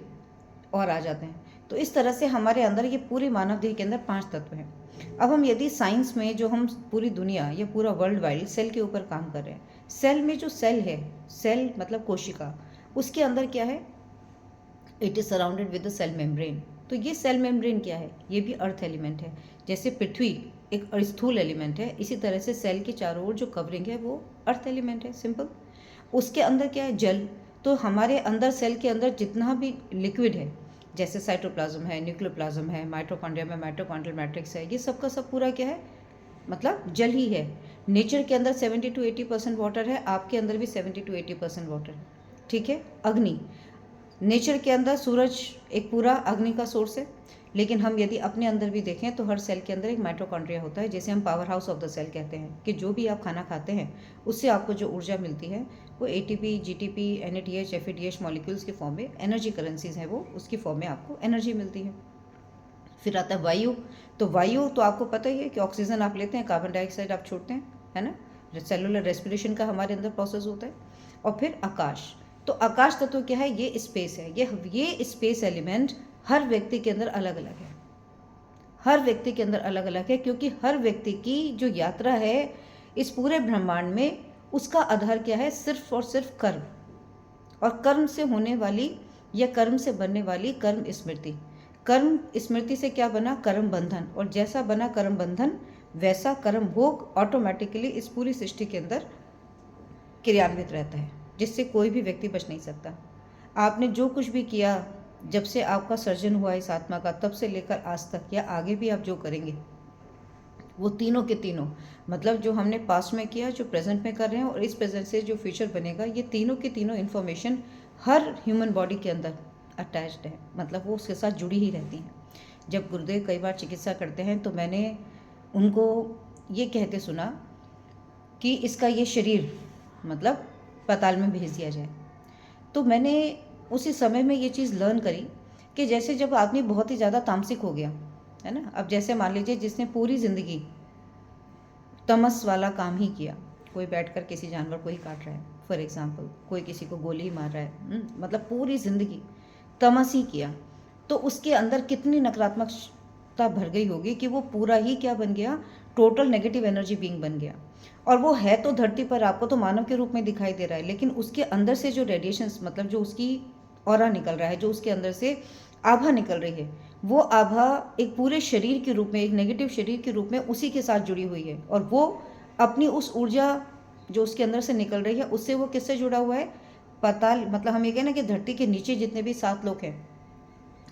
और आ जाते हैं। तो इस तरह से हमारे अंदर ये पूरे मानव देह के अंदर 5 तत्व हैं। अब हम यदि साइंस में जो हम पूरी दुनिया या पूरा वर्ल्ड वाइड सेल के ऊपर काम कर रहे हैं, सेल में जो सेल है, सेल मतलब कोशिका, उसके अंदर क्या है, it is surrounded with the cell membrane. तो ये सेल मेम्ब्रेन क्या है, ये भी अर्थ एलिमेंट है। जैसे पृथ्वी एक स्थूल एलिमेंट है, इसी तरह से सेल के चारों ओर जो कवरिंग है वो अर्थ एलिमेंट है, सिंपल। उसके अंदर क्या है, जल। तो हमारे अंदर सेल के अंदर जितना भी लिक्विड है, जैसे साइटोप्लाज्म है, न्यूक्लियोप्लाज्म है, माइटोकॉन्ड्रिया में माइटोकॉन्ड्रियल मैट्रिक्स है, ये सब का सब पूरा क्या है, मतलब जल ही है। नेचर के अंदर 70 to 80% वाटर है, आपके अंदर भी 70 to 80% वाटर है, ठीक है। अग्नि, नेचर के अंदर सूरज एक पूरा अग्नि का सोर्स है, लेकिन हम यदि अपने अंदर भी देखें तो हर सेल के अंदर एक माइटोकॉन्ड्रिया होता है, जिसे हम power house of the cell कहते हैं, कि जो भी आप खाना खाते हैं उससे आपको जो ऊर्जा मिलती है वो ATP, GTP, NADH, FADH molecules के फॉर्म में, एनर्जी करेंसीज हैं वो, उसकी फॉर्म में आपको एनर्जी मिलती है। फिर आता है वायु। तो वायु तो आपको पता ही है कि ऑक्सीजन आप लेते हैं, कार्बन डाइऑक्साइड आप छोड़ते हैं, है ना। सेलुलर रेस्पिरेशन का हमारे अंदर प्रोसेस होता है। और फिर आकाश। तो आकाश तत्व क्या है, ये स्पेस है। ये स्पेस एलिमेंट हर व्यक्ति के अंदर अलग अलग है, हर व्यक्ति के अंदर अलग अलग है, क्योंकि हर व्यक्ति की जो यात्रा है इस पूरे ब्रह्मांड में, उसका आधार क्या है, सिर्फ और सिर्फ कर्म, और कर्म से होने वाली या कर्म से बनने वाली कर्म स्मृति। कर्म स्मृति से क्या बना, कर्म बंधन, और जैसा बना कर्म बंधन वैसा कर्म भोग ऑटोमेटिकली इस पूरी सृष्टि के अंदर क्रियान्वित रहता है, जिससे कोई भी व्यक्ति बच नहीं सकता। आपने जो कुछ भी किया, जब से आपका सर्जन हुआ इस आत्मा का, तब से लेकर आज तक या आगे भी आप जो करेंगे, वो तीनों के तीनों, मतलब जो हमने पास्ट में किया, जो प्रेजेंट में कर रहे हैं, और इस प्रेजेंट से जो फ्यूचर बनेगा, ये तीनों की तीनों इन्फॉर्मेशन हर ह्यूमन बॉडी के अंदर अटैच्ड है, मतलब वो उसके साथ जुड़ी ही रहती हैं। जब गुरुदेव कई बार चिकित्सा करते हैं तो मैंने उनको ये कहते सुना कि इसका ये शरीर मतलब पाताल में भेज दिया जाए। तो मैंने उसी समय में ये चीज़ लर्न करी कि जैसे जब आदमी बहुत ही ज़्यादा तामसिक हो गया है ना, अब जैसे मान लीजिए जिसने पूरी ज़िंदगी तमस वाला काम ही किया, कोई बैठकर किसी जानवर को ही काट रहा है फॉर एग्जांपल, कोई किसी को गोली मार रहा है, मतलब पूरी ज़िंदगी तमस ही किया, तो उसके अंदर कितनी नकारात्मकता भर गई होगी कि वो पूरा ही क्या बन गया, टोटल नेगेटिव एनर्जी बीइंग बन गया। और वो है तो धरती पर आपको तो मानव के रूप में दिखाई दे रहा है, लेकिन उसके अंदर से जो रेडिएशंस, मतलब जो उसकी ऑरा निकल रहा है, जो उसके अंदर से आभा निकल रही है, वो आभा एक पूरे शरीर के रूप में, एक नेगेटिव शरीर के रूप में उसी के साथ जुड़ी हुई है। और वो अपनी उस ऊर्जा जो उसके अंदर से निकल रही है, उससे वो किससे जुड़ा हुआ है, पाताल, मतलब हम ये कहें ना कि धरती के नीचे जितने भी 7 लोग हैं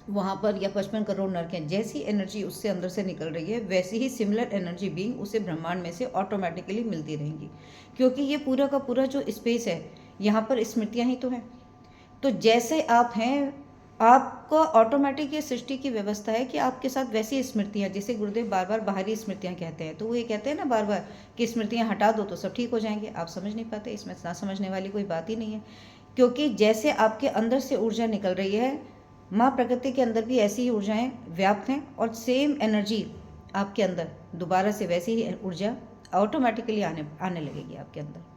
वहाँ पर, या 55 करोड़ नरक हैं, जैसी एनर्जी उससे अंदर से निकल रही है, वैसी ही सिमिलर एनर्जी बीइंग उसे ब्रह्मांड में से ऑटोमेटिकली मिलती रहेंगी, क्योंकि ये पूरा का पूरा जो स्पेस है, यहाँ पर स्मृतियाँ ही तो हैं। तो जैसे आप हैं, आपको ऑटोमेटिक ये सृष्टि की व्यवस्था है कि आपके साथ वैसी स्मृतियाँ, जैसे गुरुदेव बार बार बाहरी स्मृतियाँ कहते हैं, तो वो ये कहते हैं ना बार बार कि स्मृतियाँ हटा दो तो सब ठीक हो जाएंगे। आप समझ नहीं पाते, इसमें ना समझने वाली कोई बात ही नहीं है, क्योंकि जैसे आपके अंदर से ऊर्जा निकल रही है, माँ प्रकृति के अंदर भी ऐसी ही ऊर्जाएं व्याप्त हैं, और सेम एनर्जी आपके अंदर दोबारा से वैसी ही ऊर्जा ऑटोमेटिकली आने लगेगी आपके अंदर।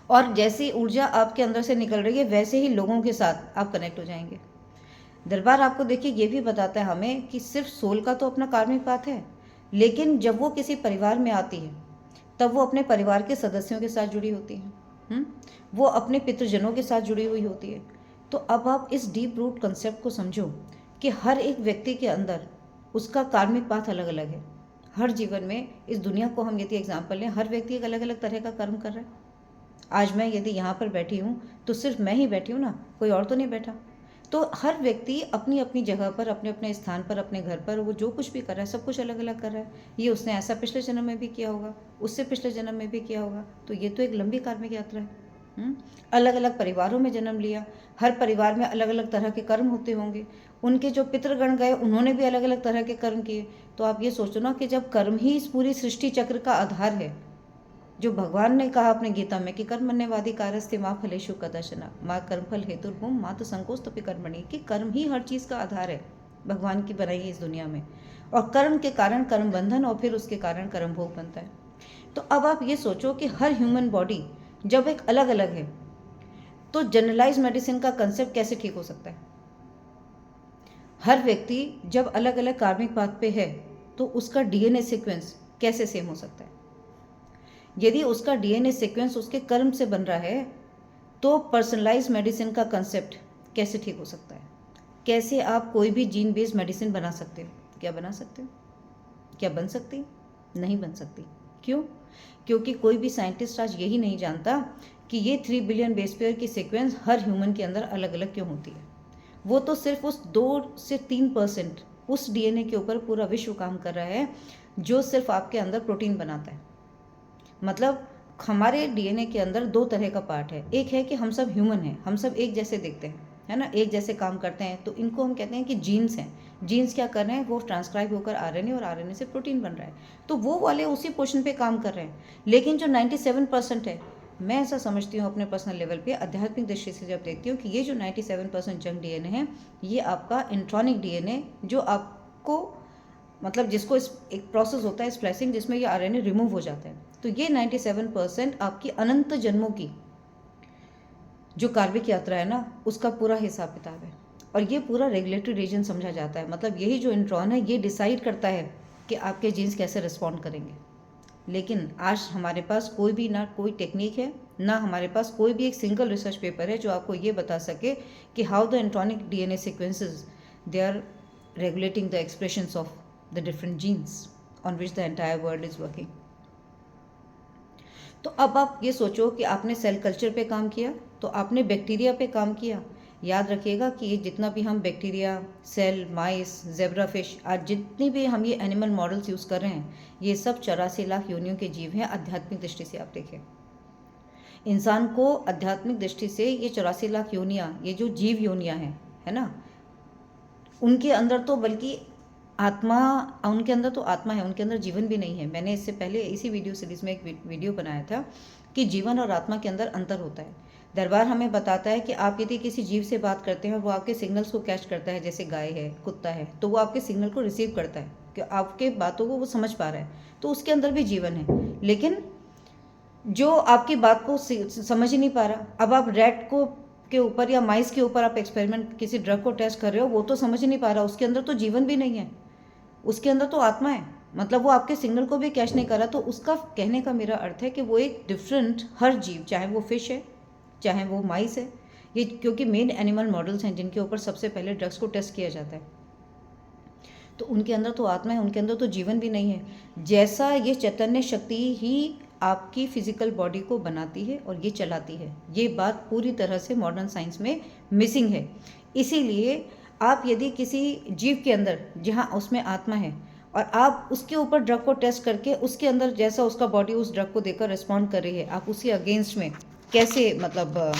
और जैसी ऊर्जा आपके अंदर से निकल रही है, वैसे ही लोगों के साथ आप कनेक्ट हो जाएंगे। दरबार आपको देखिए ये भी बताता है हमें कि सिर्फ सोल का तो अपना कार्मिक पाथ है, लेकिन जब वो किसी परिवार में आती है तब वो अपने परिवार के सदस्यों के साथ जुड़ी होती है, वो अपने पितृजनों के साथ जुड़ी हुई होती है। तो अब आप इस डीप रूट कंसेप्ट को समझो कि हर एक व्यक्ति के अंदर उसका कार्मिक पाथ अलग अलग है। हर जीवन में, इस दुनिया को हम यदि एग्जाम्पल लें, हर व्यक्ति एक अलग अलग तरह का कर्म कर रहा है। आज मैं यदि यहाँ पर बैठी हूँ तो सिर्फ मैं ही बैठी हूँ ना, कोई और तो नहीं बैठा। तो हर व्यक्ति अपनी अपनी जगह पर, अपने अपने स्थान पर, अपने घर पर वो जो कुछ भी कर रहा है, सब कुछ अलग अलग कर रहा है। ये उसने ऐसा पिछले जन्म में भी किया होगा, उससे पिछले जन्म में भी किया होगा। तो ये तो एक लंबी कार्मिक यात्रा है। अलग अलग परिवारों में जन्म लिया, हर परिवार में अलग अलग तरह के कर्म होते होंगे। उनके जो पितृगण गए, उन्होंने भी अलग अलग तरह के कर्म किए। तो आप ये सोचो ना कि जब कर्म ही इस पूरी सृष्टि चक्र का आधार है, जो भगवान ने कहा अपने गीता में कि कर्मण्यवादी कारस्ते माँ फलेषु कदाचन माँ कर्मफल हेतुर्भुम माँ तो संकोच तपि कर्मणि, कि कर्म ही हर चीज़ का आधार है भगवान की बनाई है इस दुनिया में। और कर्म के कारण कर्म बंधन, और फिर उसके कारण कर्म भोग बनता है। तो अब आप ये सोचो कि हर ह्यूमन बॉडी जब एक अलग अलग है, तो जनरलाइज मेडिसिन का कंसेप्ट कैसे ठीक हो सकता है? हर व्यक्ति जब अलग अलग कार्मिक पाथ पे है तो उसका डीएनए सीक्वेंस कैसे सेम हो सकता है? यदि उसका डीएनए सीक्वेंस उसके कर्म से बन रहा है तो पर्सनलाइज मेडिसिन का कंसेप्ट कैसे ठीक हो सकता है? कैसे आप कोई भी जीन बेस्ड मेडिसिन बना सकते हो? क्या बना सकते हो? क्या बन सकती? नहीं बन सकती। क्यों? क्योंकि कोई भी साइंटिस्ट आज यही नहीं जानता कि ये 3 बिलियन बेस पेयर की सीक्वेंस हर ह्यूमन के अंदर अलग अलग क्यों होती है। वो तो सिर्फ उस 2 से 3% उस डीएनए के ऊपर पूरा विश्व काम कर रहा है जो सिर्फ आपके अंदर प्रोटीन बनाता है। मतलब हमारे डीएनए के अंदर 2 तरह का पार्ट है। एक है कि हम सब ह्यूमन हैं, हम सब एक जैसे दिखते हैं, है ना, एक जैसे काम करते हैं, तो इनको हम कहते हैं कि जीन्स हैं। जीन्स क्या कर रहे हैं? वो ट्रांसक्राइब होकर आरएनए और आरएनए से प्रोटीन बन रहा है, तो वो वाले उसी पोर्शन पे काम कर रहे हैं। लेकिन जो 97% है, मैं ऐसा समझती हूँ अपने पर्सनल लेवल पे, आध्यात्मिक दृष्टि से जब देखती हूँ कि ये जो 97% जंक डीएनए है, ये आपका इंट्रॉनिक डीएनए जो आपको मतलब जिसको एक प्रोसेस होता है स्प्लाइसिंग जिसमें ये आरएनए रिमूव हो जाता है, तो ये 97% आपकी अनंत जन्मों की जो कार्मिक यात्रा है ना, उसका पूरा हिसाब किताब है। और ये पूरा रेगुलेटरी रीजन समझा जाता है। मतलब यही जो इंट्रॉन है ये डिसाइड करता है कि आपके जीन्स कैसे रिस्पॉन्ड करेंगे। लेकिन आज हमारे पास कोई भी ना कोई टेक्निक है, ना हमारे पास कोई भी एक सिंगल रिसर्च पेपर है जो आपको ये बता सके कि how the intronic DNA sequences they are regulating the expressions of the different genes on which the entire world is working. तो अब आप ये सोचो कि आपने सेल कल्चर पे काम किया, तो आपने बैक्टीरिया पे काम किया। याद रखिएगा कि ये जितना भी हम बैक्टीरिया, सेल, माइस, जेब्रा फिश, आज जितनी भी हम ये एनिमल मॉडल्स यूज़ कर रहे हैं, ये सब 84 लाख योनियों के जीव हैं। आध्यात्मिक दृष्टि से आप देखें, इंसान को आध्यात्मिक दृष्टि से ये 84 लाख योनियाँ, ये जो जीव योनियाँ हैं, है ना, उनके अंदर तो बल्कि आत्मा, उनके अंदर तो आत्मा है, उनके अंदर जीवन भी नहीं है। मैंने इससे पहले इसी वीडियो सीरीज़ में एक वीडियो बनाया था कि जीवन और आत्मा के अंदर अंतर होता है। दरबार हमें बताता है कि आप यदि किसी जीव से बात करते हैं और वो आपके सिग्नल्स को कैच करता है, जैसे गाय है, कुत्ता है, तो वो आपके सिग्नल को रिसीव करता है कि आपके बातों को वो समझ पा रहा है, तो उसके अंदर भी जीवन है। लेकिन जो आपकी बात को समझ ही नहीं पा रहा, अब आप रैट को के ऊपर या माइस के ऊपर आप एक्सपेरिमेंट किसी ड्रग को टेस्ट कर रहे हो, वो तो समझ ही नहीं पा रहा, उसके अंदर तो जीवन भी नहीं है, उसके अंदर तो आत्मा है। मतलब वो आपके सिग्नल को भी कैच नहीं कर रहा। तो उसका कहने का मेरा अर्थ है कि वो एक डिफरेंट, हर जीव, चाहे वो फिश है, चाहे वो माइस है, ये क्योंकि मेन एनिमल मॉडल्स हैं जिनके ऊपर सबसे पहले ड्रग्स को टेस्ट किया जाता है, तो उनके अंदर तो आत्मा है, उनके अंदर तो जीवन भी नहीं है। जैसा ये चैतन्य शक्ति ही आपकी फिजिकल बॉडी को बनाती है और ये चलाती है, ये बात पूरी तरह से मॉडर्न साइंस में मिसिंग है। इसीलिए आप यदि किसी जीव के अंदर जहाँ उसमें आत्मा है और आप उसके ऊपर ड्रग को टेस्ट करके उसके अंदर जैसा उसका बॉडी उस ड्रग को देकर रिस्पॉन्ड कर रही है, आप उसी अगेंस्ट में कैसे मतलब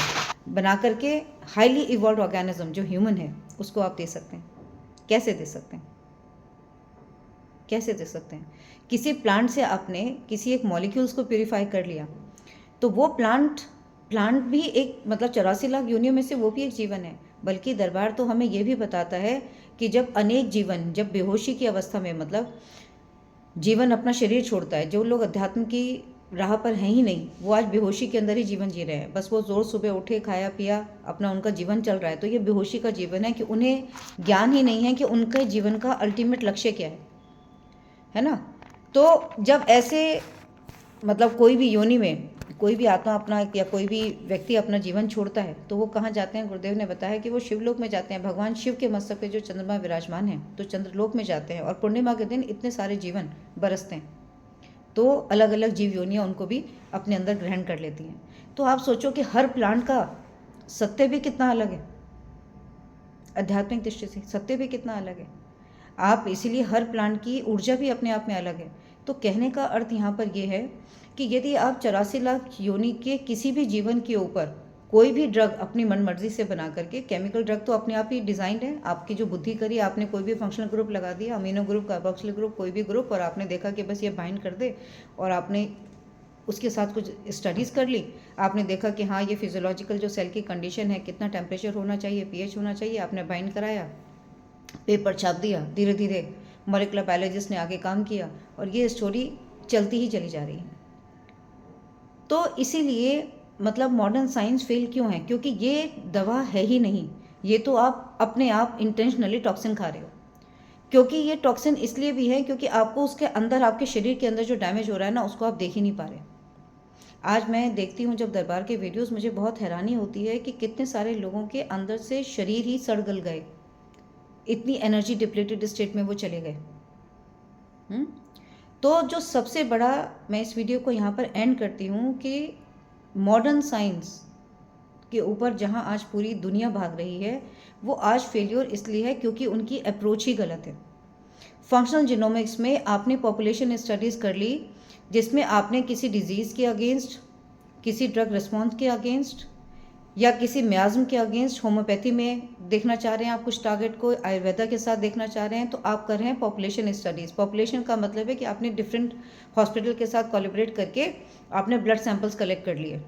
बना करके हाईली इवॉल्व ऑर्गेनिज्म जो ह्यूमन है उसको आप दे सकते हैं? कैसे दे सकते हैं? कैसे दे सकते हैं? किसी प्लांट से आपने किसी एक मॉलिक्यूल्स को प्यूरिफाई कर लिया, तो वो प्लांट भी एक मतलब 84 लाख योनियों में से वो भी एक जीवन है। बल्कि दरबार तो हमें ये भी बताता है कि जब अनेक जीवन, जब बेहोशी की अवस्था में मतलब जीवन अपना शरीर छोड़ता है, जो लोग अध्यात्म की राह पर हैं ही नहीं, वो आज बेहोशी के अंदर ही जीवन जी रहे हैं। बस वो जोर सुबह उठे, खाया पिया, अपना उनका जीवन चल रहा है, तो ये बेहोशी का जीवन है कि उन्हें ज्ञान ही नहीं है कि उनके जीवन का अल्टीमेट लक्ष्य क्या है ना। तो जब ऐसे मतलब कोई भी योनि में कोई भी आत्मा अपना या कोई भी व्यक्ति अपना जीवन छोड़ता है, तो वो कहाँ जाते हैं? गुरुदेव ने बताया कि वो शिवलोक में जाते हैं। भगवान शिव के मस्तक पे जो चंद्रमा विराजमान है, तो चंद्रलोक में जाते हैं और पूर्णिमा के दिन इतने सारे जीवन बरसते हैं, तो अलग अलग जीव योनियाँ उनको भी अपने अंदर ग्रहण कर लेती हैं। तो आप सोचो कि हर प्लांट का सत्य भी कितना अलग है, आध्यात्मिक दृष्टि से सत्य भी कितना अलग है। आप इसीलिए हर प्लांट की ऊर्जा भी अपने आप में अलग है। तो कहने का अर्थ यहाँ पर यह है कि यदि आप 84 लाख योनि के किसी भी जीवन के ऊपर कोई भी ड्रग अपनी मन मर्जी से बना करके, केमिकल ड्रग तो अपने आप ही डिज़ाइंड है, आपकी जो बुद्धि करी, आपने कोई भी फंक्शनल ग्रुप लगा दिया, अमीनो ग्रुप, कार्बोक्सिल ग्रुप, कोई भी ग्रुप, और आपने देखा कि बस ये बाइंड कर दे, और आपने उसके साथ कुछ स्टडीज़ कर ली, आपने देखा कि हाँ ये फिजियोलॉजिकल जो सेल की कंडीशन है, कितना टेम्परेचर होना चाहिए, pH होना चाहिए, आपने बाइंड कराया, पेपर छाप दिया, धीरे धीरे मॉलिक्यूलर बायोलॉजिस्ट ने आगे काम किया, और ये स्टोरी चलती ही चली जा रही है। तो इसीलिए मतलब मॉडर्न साइंस फेल क्यों है? क्योंकि ये दवा है ही नहीं, ये तो आप अपने आप इंटेंशनली टॉक्सिन खा रहे हो। क्योंकि ये टॉक्सिन इसलिए भी है क्योंकि आपको उसके अंदर, आपके शरीर के अंदर जो डैमेज हो रहा है ना, उसको आप देख ही नहीं पा रहे। आज मैं देखती हूँ जब दरबार के वीडियोस, मुझे बहुत हैरानी होती है कि कितने सारे लोगों के अंदर से शरीर ही सड़ गल गए, इतनी एनर्जी डिप्लीटेड स्टेट में वो चले गए। तो जो सबसे बड़ा, मैं इस वीडियो को यहाँ पर एंड करती हूँ कि मॉडर्न साइंस के ऊपर जहाँ आज पूरी दुनिया भाग रही है, वो आज फेल्योर इसलिए है क्योंकि उनकी अप्रोच ही गलत है। फंक्शनल जीनोमिक्स में आपने पॉपुलेशन स्टडीज़ कर ली, जिसमें आपने किसी डिजीज़ के अगेंस्ट, किसी ड्रग रिस्पॉन्स के अगेंस्ट, या किसी म्याज्म के अगेंस्ट होम्योपैथी में देखना चाह रहे हैं आप कुछ टारगेट को, आयुर्वेदा के साथ देखना चाह रहे हैं, तो आप कर रहे हैं पॉपुलेशन स्टडीज़। पॉपुलेशन का मतलब है कि आपने डिफरेंट हॉस्पिटल के साथ कोलैबोरेट करके आपने ब्लड सैंपल्स कलेक्ट कर लिए,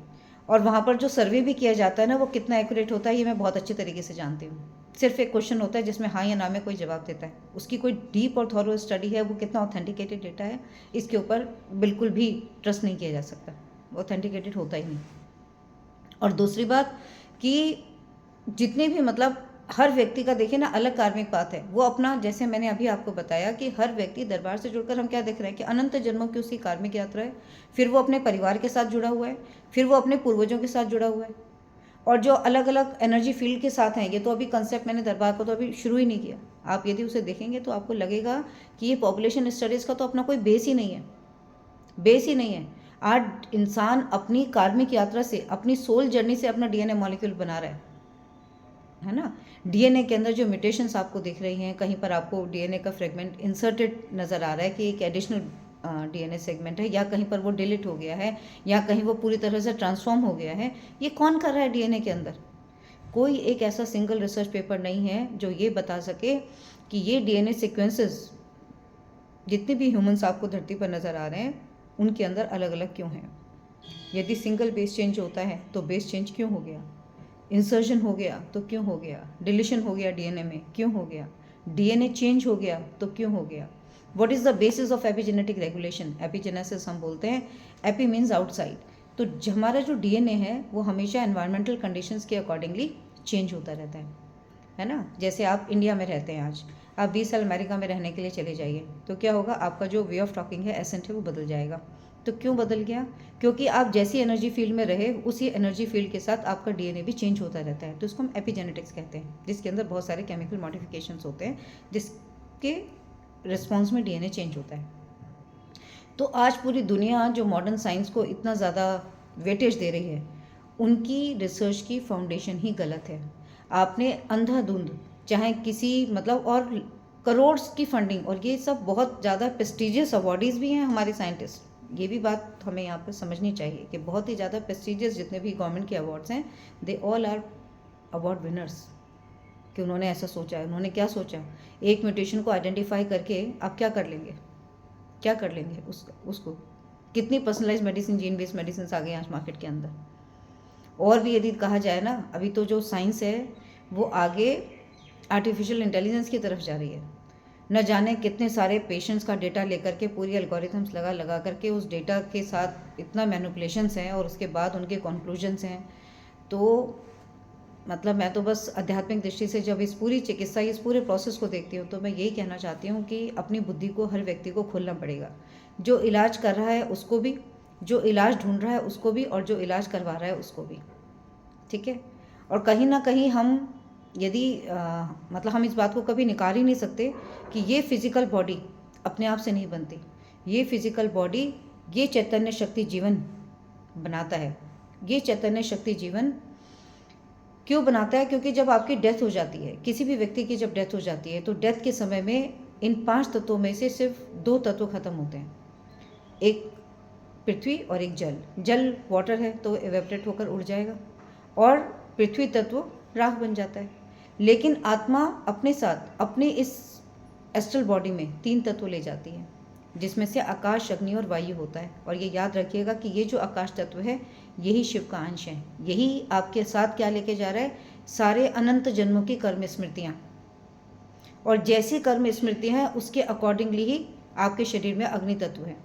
और वहाँ पर जो सर्वे भी किया जाता है ना, वो कितना एक्यूरेट होता है ये मैं बहुत अच्छे तरीके से जानती हूँ। सिर्फ एक क्वेश्चन होता है जिसमें हाँ या ना में कोई जवाब देता है, उसकी कोई डीप और थॉरो स्टडी है, वो कितना ऑथेंटिकेटेड डेटा है, इसके ऊपर बिल्कुल भी ट्रस्ट नहीं किया जा सकता, ऑथेंटिकेटेड होता ही नहीं। और दूसरी बात कि जितने भी, मतलब हर व्यक्ति का देखिए ना अलग कार्मिक पाथ है, वो अपना, जैसे मैंने अभी आपको बताया कि हर व्यक्ति दरबार से जुड़कर हम क्या देख रहे हैं कि अनंत जन्मों की उसकी कार्मिक यात्रा है, फिर वो अपने परिवार के साथ जुड़ा हुआ है, फिर वो अपने पूर्वजों के साथ जुड़ा हुआ है, और जो अलग अलग एनर्जी फील्ड के साथ हैं, ये तो अभी कंसेप्ट मैंने दरबार को तो अभी शुरू ही नहीं किया। आप यदि उसे देखेंगे तो आपको लगेगा कि ये पॉपुलेशन स्टडीज़ का तो अपना कोई बेस ही नहीं है, बेस ही नहीं है। आज इंसान अपनी कार्मिक यात्रा से, अपनी सोल जर्नी से अपना डीएनए मॉलिक्यूल बना रहा है ना। डीएनए के अंदर जो म्यूटेशंस आपको दिख रही हैं, कहीं पर आपको डीएनए का फ्रेगमेंट इंसर्टेड नज़र आ रहा है कि एक एडिशनल डीएनए सेगमेंट है, या कहीं पर वो डिलीट हो गया है, या कहीं वो पूरी तरह से ट्रांसफॉर्म हो गया है, ये कौन कर रहा है डीएनए के अंदर? कोई एक ऐसा सिंगल रिसर्च पेपर नहीं है जो ये बता सके कि ये डीएनए सीक्वेंसेस जितने भी ह्यूमंस आपको धरती पर नज़र आ रहे हैं, उनके अंदर अलग अलग क्यों हैं? यदि सिंगल बेस चेंज होता है तो बेस चेंज क्यों हो गया? इंसर्शन हो गया तो क्यों हो गया? डिलीशन हो गया डीएनए में, क्यों हो गया? डीएनए चेंज हो गया तो क्यों हो गया? What is the basis of epigenetic regulation? Epigenesis हम बोलते हैं, एपी मीन्स आउटसाइड। तो हमारा जो डीएनए है वो हमेशा एनवायरमेंटल कंडीशंस के अकॉर्डिंगली चेंज होता रहता है ना। जैसे आप इंडिया में रहते हैं, आज आप 20 साल अमेरिका में रहने के लिए चले जाइए, तो क्या होगा? आपका जो वे ऑफ टॉकिंग है, एसेंट है, वो बदल जाएगा। तो क्यों बदल गया? क्योंकि आप जैसी एनर्जी फील्ड में रहे, उसी एनर्जी फील्ड के साथ आपका डीएनए भी चेंज होता रहता है। तो इसको हम एपिजेनेटिक्स कहते हैं, जिसके अंदर बहुत सारे केमिकल मॉडिफिकेशंस होते हैं, जिसके रिस्पॉन्स में डीएनए चेंज होता है। तो आज पूरी दुनिया जो मॉडर्न साइंस को इतना ज़्यादा वेटेज दे रही है, उनकी रिसर्च की फाउंडेशन ही गलत है। आपने अंधाधुंध, चाहे किसी, मतलब, और करोड़ की फंडिंग, और ये सब बहुत ज़्यादा प्रेस्टिजियस अवार्डीज़ भी हैं हमारे साइंटिस्ट, ये भी बात हमें यहाँ पर समझनी चाहिए कि बहुत ही ज़्यादा प्रेस्टिजियस जितने भी गवर्नमेंट के अवार्ड्स हैं, they all are award winners. कि उन्होंने ऐसा सोचा है, उन्होंने क्या सोचा? एक म्यूटेशन को आइडेंटिफाई करके आप क्या कर लेंगे, क्या कर लेंगे उसको? कितनी personalise medicine, gene based medicine आ गई आज मार्केट के अंदर। और भी यदि कहा जाए ना, अभी तो जो साइंस है वो आगे आर्टिफिशियल इंटेलिजेंस की तरफ जा रही है। न जाने कितने सारे पेशेंट्स का डेटा लेकर के पूरी एल्गोरिथम्स लगा करके उस डेटा के साथ इतना मैनिपुलेशंस हैं, और उसके बाद उनके कंक्लूजन्स हैं। तो मतलब मैं तो बस आध्यात्मिक दृष्टि से जब इस पूरी चिकित्सा, इस पूरे प्रोसेस को देखती हूँ, तो मैं यही कहना चाहती हूँ कि अपनी बुद्धि को हर व्यक्ति को खोलना पड़ेगा। जो इलाज कर रहा है उसको भी, जो इलाज ढूंढ रहा है उसको भी, और जो इलाज करवा रहा है उसको भी, ठीक है। और कहीं ना कहीं हम यदि मतलब हम इस बात को कभी निकाल ही नहीं सकते कि ये फिजिकल बॉडी अपने आप से नहीं बनती। ये फिजिकल बॉडी, ये चैतन्य शक्ति जीवन बनाता है। ये चैतन्य शक्ति जीवन क्यों बनाता है? क्योंकि जब आपकी डेथ हो जाती है, किसी भी व्यक्ति की जब डेथ हो जाती है, तो डेथ के समय में इन 5 तत्वों में से सिर्फ 2 तत्व खत्म होते हैं, एक पृथ्वी और एक जल। जल वाटर है तो एवेपोरेट होकर उड़ जाएगा, और पृथ्वी तत्व राख बन जाता है। लेकिन आत्मा अपने साथ, अपने इस एस्ट्रल बॉडी में 3 तत्व ले जाती है, जिसमें से आकाश, अग्नि और वायु होता है। और ये याद रखिएगा कि ये जो आकाश तत्व है, यही शिव का अंश है। यही आपके साथ क्या लेके जा रहा है? सारे अनंत जन्मों की कर्म स्मृतियाँ, और जैसी कर्म स्मृतियाँ हैं उसके अकॉर्डिंगली ही आपके शरीर में अग्नि तत्व है।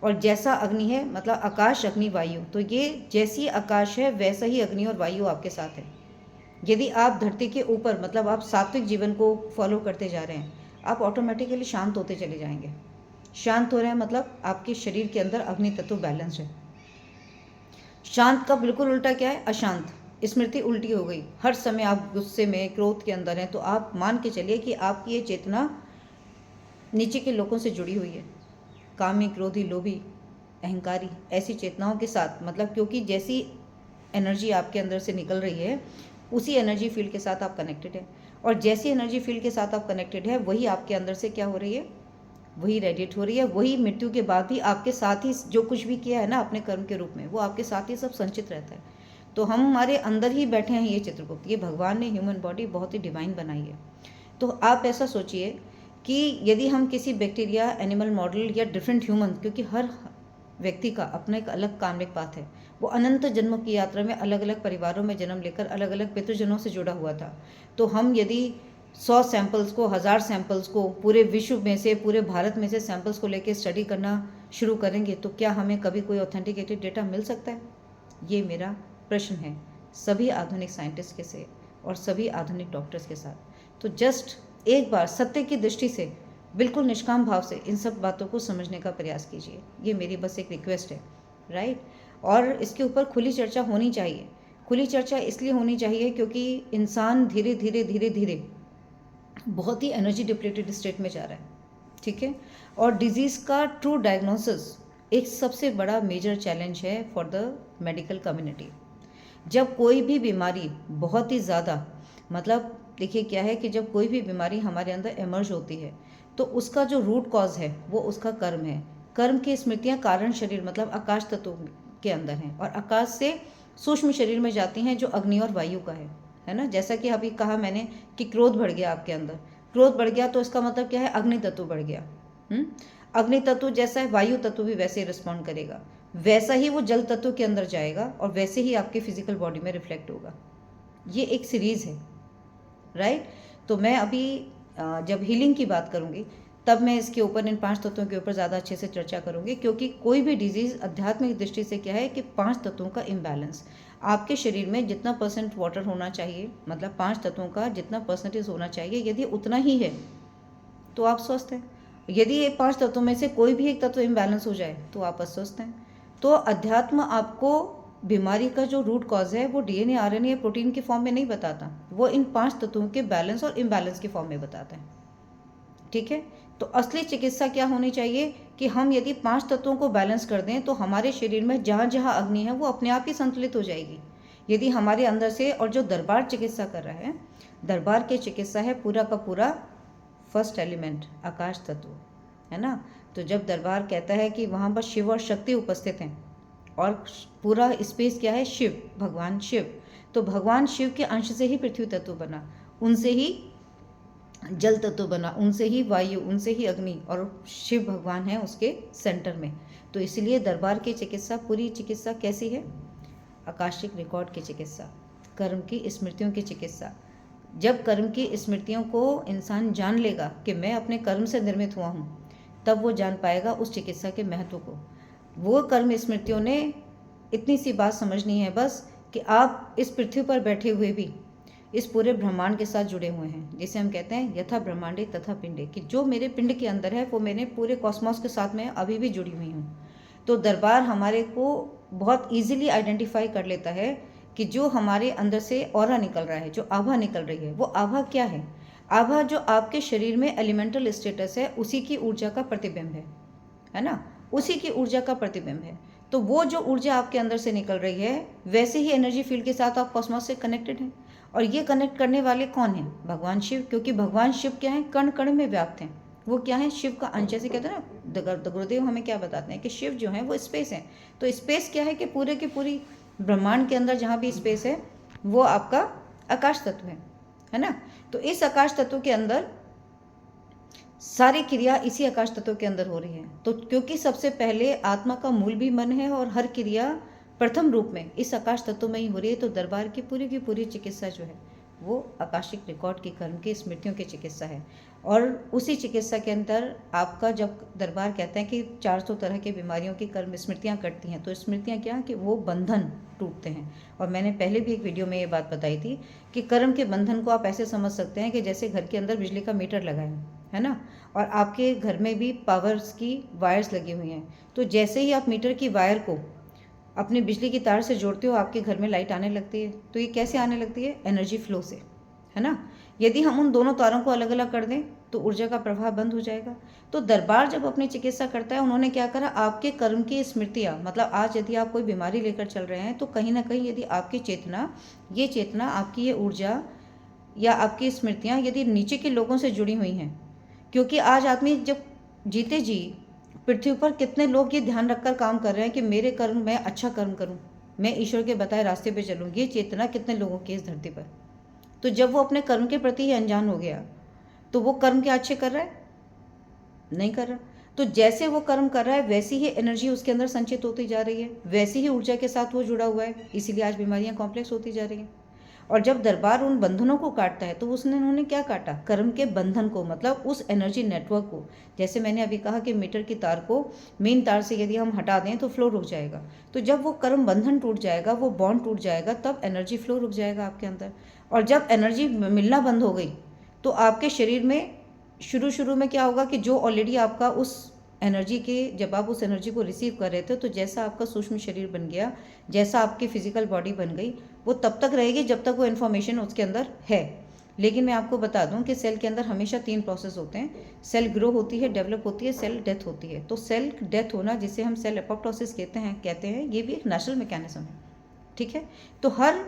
और जैसा अग्नि है मतलब आकाश अग्नि वायु, तो ये जैसी आकाश है वैसा ही अग्नि और वायु आपके साथ है। यदि आप धरती के ऊपर मतलब आप सात्विक जीवन को फॉलो करते जा रहे हैं, आप ऑटोमेटिकली शांत होते चले जाएंगे। शांत हो रहे हैं मतलब आपके शरीर के अंदर अग्नि तत्व बैलेंस है। शांत का बिल्कुल उल्टा क्या है? अशांत। स्मृति उल्टी हो गई, हर समय आप गुस्से में क्रोध के अंदर हैं, तो आप मान के चलिए कि आपकी ये चेतना नीचे के लोगों से जुड़ी हुई है, कामी, क्रोधी, लोभी, अहंकारी, ऐसी चेतनाओं के साथ। मतलब क्योंकि जैसी एनर्जी आपके अंदर से निकल रही है उसी एनर्जी फील्ड के साथ आप कनेक्टेड है, और जैसी एनर्जी फील्ड के साथ आप कनेक्टेड है वही आपके अंदर से क्या हो रही है? वही रेडिएट हो रही है। वही मृत्यु के बाद भी आपके साथ ही जो कुछ भी किया है ना अपने कर्म के रूप में, वो आपके साथ ही सब संचित रहता है। तो हम हमारे अंदर ही बैठे हैं ये चित्रगुप्त, ये भगवान ने ह्यूमन बॉडी बहुत ही डिवाइन बनाई है। तो आप ऐसा सोचिए कि यदि हम किसी बैक्टीरिया, एनिमल मॉडल या डिफरेंट ह्यूमन, क्योंकि हर व्यक्ति का अपना एक अलग कार्मिक पाथ है, वो अनंत जन्मों की यात्रा में अलग अलग परिवारों में जन्म लेकर अलग अलग पितृजनों से जुड़ा हुआ था। तो हम यदि 100 सैंपल्स को, 1000 सैंपल्स को, पूरे विश्व में से, पूरे भारत में से सैंपल्स को लेकर स्टडी करना शुरू करेंगे तो क्या हमें कभी कोई ऑथेंटिकेटेड डेटा मिल सकता है? ये मेरा प्रश्न है सभी आधुनिक साइंटिस्ट के से और सभी आधुनिक डॉक्टर्स के साथ। तो जस्ट एक बार सत्य की दृष्टि से, बिल्कुल निष्काम भाव से इन सब बातों को समझने का प्रयास कीजिए। ये मेरी बस एक रिक्वेस्ट है, राइट। और इसके ऊपर खुली चर्चा होनी चाहिए। खुली चर्चा इसलिए होनी चाहिए क्योंकि इंसान धीरे धीरे धीरे धीरे बहुत ही एनर्जी डिप्लीटेड स्टेट में जा रहा है, ठीक है। और डिजीज़ का ट्रू डायग्नोसिस एक सबसे बड़ा मेजर चैलेंज है फॉर द मेडिकल कम्युनिटी। जब कोई भी बीमारी बहुत ही ज़्यादा, मतलब देखिए क्या है कि जब कोई भी बीमारी हमारे अंदर एमर्ज होती है तो उसका जो रूट कॉज है वो उसका कर्म है। कर्म की स्मृतियाँ कारण शरीर मतलब आकाश तत्व के अंदर हैं, और आकाश से सूक्ष्म शरीर में जाती हैं जो अग्नि और वायु का है ना। जैसा कि अभी कहा मैंने कि क्रोध बढ़ गया आपके अंदर, क्रोध बढ़ गया तो इसका मतलब क्या है? अग्नि तत्व बढ़ गया। अग्नि तत्व जैसा है वायु तत्व भी वैसे ही रिस्पॉन्ड करेगा, वैसा ही वो जल तत्व के अंदर जाएगा और वैसे ही आपके फिजिकल बॉडी में रिफ्लेक्ट होगा। ये एक सीरीज है, राइट। तो मैं अभी जब हीलिंग की बात करूँगी तब मैं इसके ऊपर, इन 5 तत्वों के ऊपर ज़्यादा अच्छे से चर्चा करूँगी, क्योंकि कोई भी डिजीज़ आध्यात्मिक दृष्टि से क्या है कि 5 तत्वों का इम्बैलेंस। आपके शरीर में जितना % वाटर होना चाहिए, मतलब 5 तत्वों का जितना परसेंटेज होना चाहिए, यदि उतना ही है तो आप स्वस्थ हैं। यदि ये 5 तत्वों में से कोई भी एक तत्व इम्बैलेंस हो जाए तो आप अस्वस्थ हैं। तो अध्यात्म आपको बीमारी का जो रूट कॉज है वो DNA, RNA या प्रोटीन के फॉर्म में नहीं बताता, वो इन 5 तत्वों के बैलेंस और इम्बैलेंस के फॉर्म में बताता है, ठीक है। तो असली चिकित्सा क्या होनी चाहिए कि हम यदि 5 तत्वों को बैलेंस कर दें तो हमारे शरीर में जहाँ जहाँ अग्नि है वो अपने आप ही संतुलित हो जाएगी। यदि हमारे अंदर से, और जो दरबार चिकित्सा कर रहा है, दरबार की चिकित्सा है पूरा का पूरा फर्स्ट एलिमेंट आकाश तत्व, है ना। तो जब दरबार कहता है कि वहाँ पर शिव और शक्ति उपस्थित हैं और पूरा स्पेस क्या है? शिव, भगवान शिव। तो भगवान शिव के अंश से ही पृथ्वी तत्व बना, उनसे ही जल तत्व बना, उनसे ही वायु, उनसे ही अग्नि, और शिव भगवान है उसके सेंटर में। तो इसलिए दरबार की चिकित्सा, पूरी चिकित्सा कैसी है? आकाशिक रिकॉर्ड की चिकित्सा, कर्म की स्मृतियों की चिकित्सा। जब कर्म की स्मृतियों को इंसान जान लेगा कि मैं अपने कर्म से निर्मित हुआ हूँ, तब वो जान पाएगा उस चिकित्सा के महत्व को। वो कर्म स्मृतियों ने इतनी सी बात समझनी है बस कि आप इस पृथ्वी पर बैठे हुए भी इस पूरे ब्रह्मांड के साथ जुड़े हुए हैं, जिसे हम कहते हैं यथा ब्रह्मांडे तथा पिंडे, कि जो मेरे पिंड के अंदर है वो मैंने पूरे कॉस्मॉस के साथ में अभी भी जुड़ी हुई हूँ। तो दरबार हमारे को बहुत ईजिली आइडेंटिफाई कर लेता है कि जो हमारे अंदर से ऑरा निकल रहा है, जो आभा निकल रही है, वो आभा क्या है? आभा जो आपके शरीर में एलिमेंटल स्टेटस है उसी की ऊर्जा का प्रतिबिंब है ना, उसी की ऊर्जा का प्रतिबिंब है। तो वो जो ऊर्जा आपके अंदर से निकल रही है वैसे ही एनर्जी फील्ड के साथ आप कॉस्मॉस से कनेक्टेड हैं। और ये कनेक्ट करने वाले कौन हैं? भगवान शिव, क्योंकि भगवान शिव क्या है? कण कण में व्याप्त हैं। वो क्या है? शिव का अंश। जैसे कहते हैं ना, गुरुदेव हमें क्या बताते हैं कि शिव जो है वो स्पेस है। तो स्पेस क्या है कि पूरे की पूरी ब्रह्मांड के अंदर जहाँ भी स्पेस है वो आपका आकाश तत्व है ना। तो इस आकाश तत्व के अंदर सारी क्रिया इसी आकाश तत्व के अंदर हो रही है। तो क्योंकि सबसे पहले आत्मा का मूल भी मन है और हर क्रिया प्रथम रूप में इस आकाश तत्व में ही हो रही है, तो दरबार की पूरी चिकित्सा जो है वो आकाशिक रिकॉर्ड की, कर्म की, स्मृतियों की चिकित्सा है। और उसी चिकित्सा के अंदर आपका जब दरबार कहते हैं कि 400 तरह की बीमारियों की कर्म स्मृतियाँ कटती हैं, तो स्मृतियाँ क्या कि वो बंधन टूटते हैं। और मैंने पहले भी एक वीडियो में ये बात बताई थी कि कर्म के बंधन को आप ऐसे समझ सकते हैं कि जैसे घर के अंदर बिजली का मीटर लगा है ना, और आपके घर में भी पावर्स की वायर्स लगी हुई हैं। तो जैसे ही आप मीटर की वायर को अपने बिजली की तार से जोड़ते हो, आपके घर में लाइट आने लगती है। तो ये कैसे आने लगती है? एनर्जी फ्लो से, है ना। यदि हम उन दोनों तारों को अलग अलग कर दें तो ऊर्जा का प्रवाह बंद हो जाएगा। तो दरबार जब अपनी चिकित्सा करता है, उन्होंने क्या करा, आपके कर्म की स्मृतियाँ, मतलब आज यदि आप कोई बीमारी लेकर चल रहे हैं तो कहीं ना कहीं यदि आपकी चेतना आपकी ये ऊर्जा या आपकी स्मृतियाँ यदि नीचे के लोगों से जुड़ी हुई हैं, क्योंकि आज आदमी जब जीते जी पृथ्वी पर कितने लोग ये ध्यान रखकर काम कर रहे हैं कि मेरे कर्म, मैं अच्छा कर्म करूं, मैं ईश्वर के बताए रास्ते पे चलूं, ये चेतना कितने लोगों की इस धरती पर। तो जब वो अपने कर्म के प्रति ही अनजान हो गया तो वो कर्म क्या अच्छे कर रहा है? नहीं कर रहा। तो जैसे वो कर्म कर रहा है वैसी ही एनर्जी उसके अंदर संचित होती जा रही है, वैसी ही ऊर्जा के साथ वो जुड़ा हुआ है, इसीलिए आज बीमारियां कॉम्प्लेक्स होती जा रही हैं। और जब दरबार उन बंधनों को काटता है तो उन्होंने क्या काटा? कर्म के बंधन को, मतलब उस एनर्जी नेटवर्क को। जैसे मैंने अभी कहा कि मीटर की तार को मेन तार से यदि हम हटा दें तो फ्लो रुक जाएगा। तो जब वो कर्म बंधन टूट जाएगा, वो बॉन्ड टूट जाएगा, तब एनर्जी फ्लो रुक जाएगा आपके अंदर। और जब एनर्जी मिलना बंद हो गई तो आपके शरीर में शुरू में क्या होगा कि जो ऑलरेडी आपका उस एनर्जी के, जब आप उस एनर्जी को रिसीव कर रहे थे, तो जैसा आपका सूक्ष्म शरीर बन गया, जैसा आपकी फिजिकल बॉडी बन गई, वो तब तक रहेगी जब तक वो इन्फॉर्मेशन उसके अंदर है। लेकिन मैं आपको बता दूं कि सेल के अंदर हमेशा 3 प्रोसेस होते हैं। सेल ग्रो होती है, डेवलप होती है, सेल डेथ होती है। तो सेल डेथ होना, जिसे हम सेल एपोप्टोसिस कहते हैं, ये भी एक नेचुरल मैकेनिज्म है, ठीक है। तो हर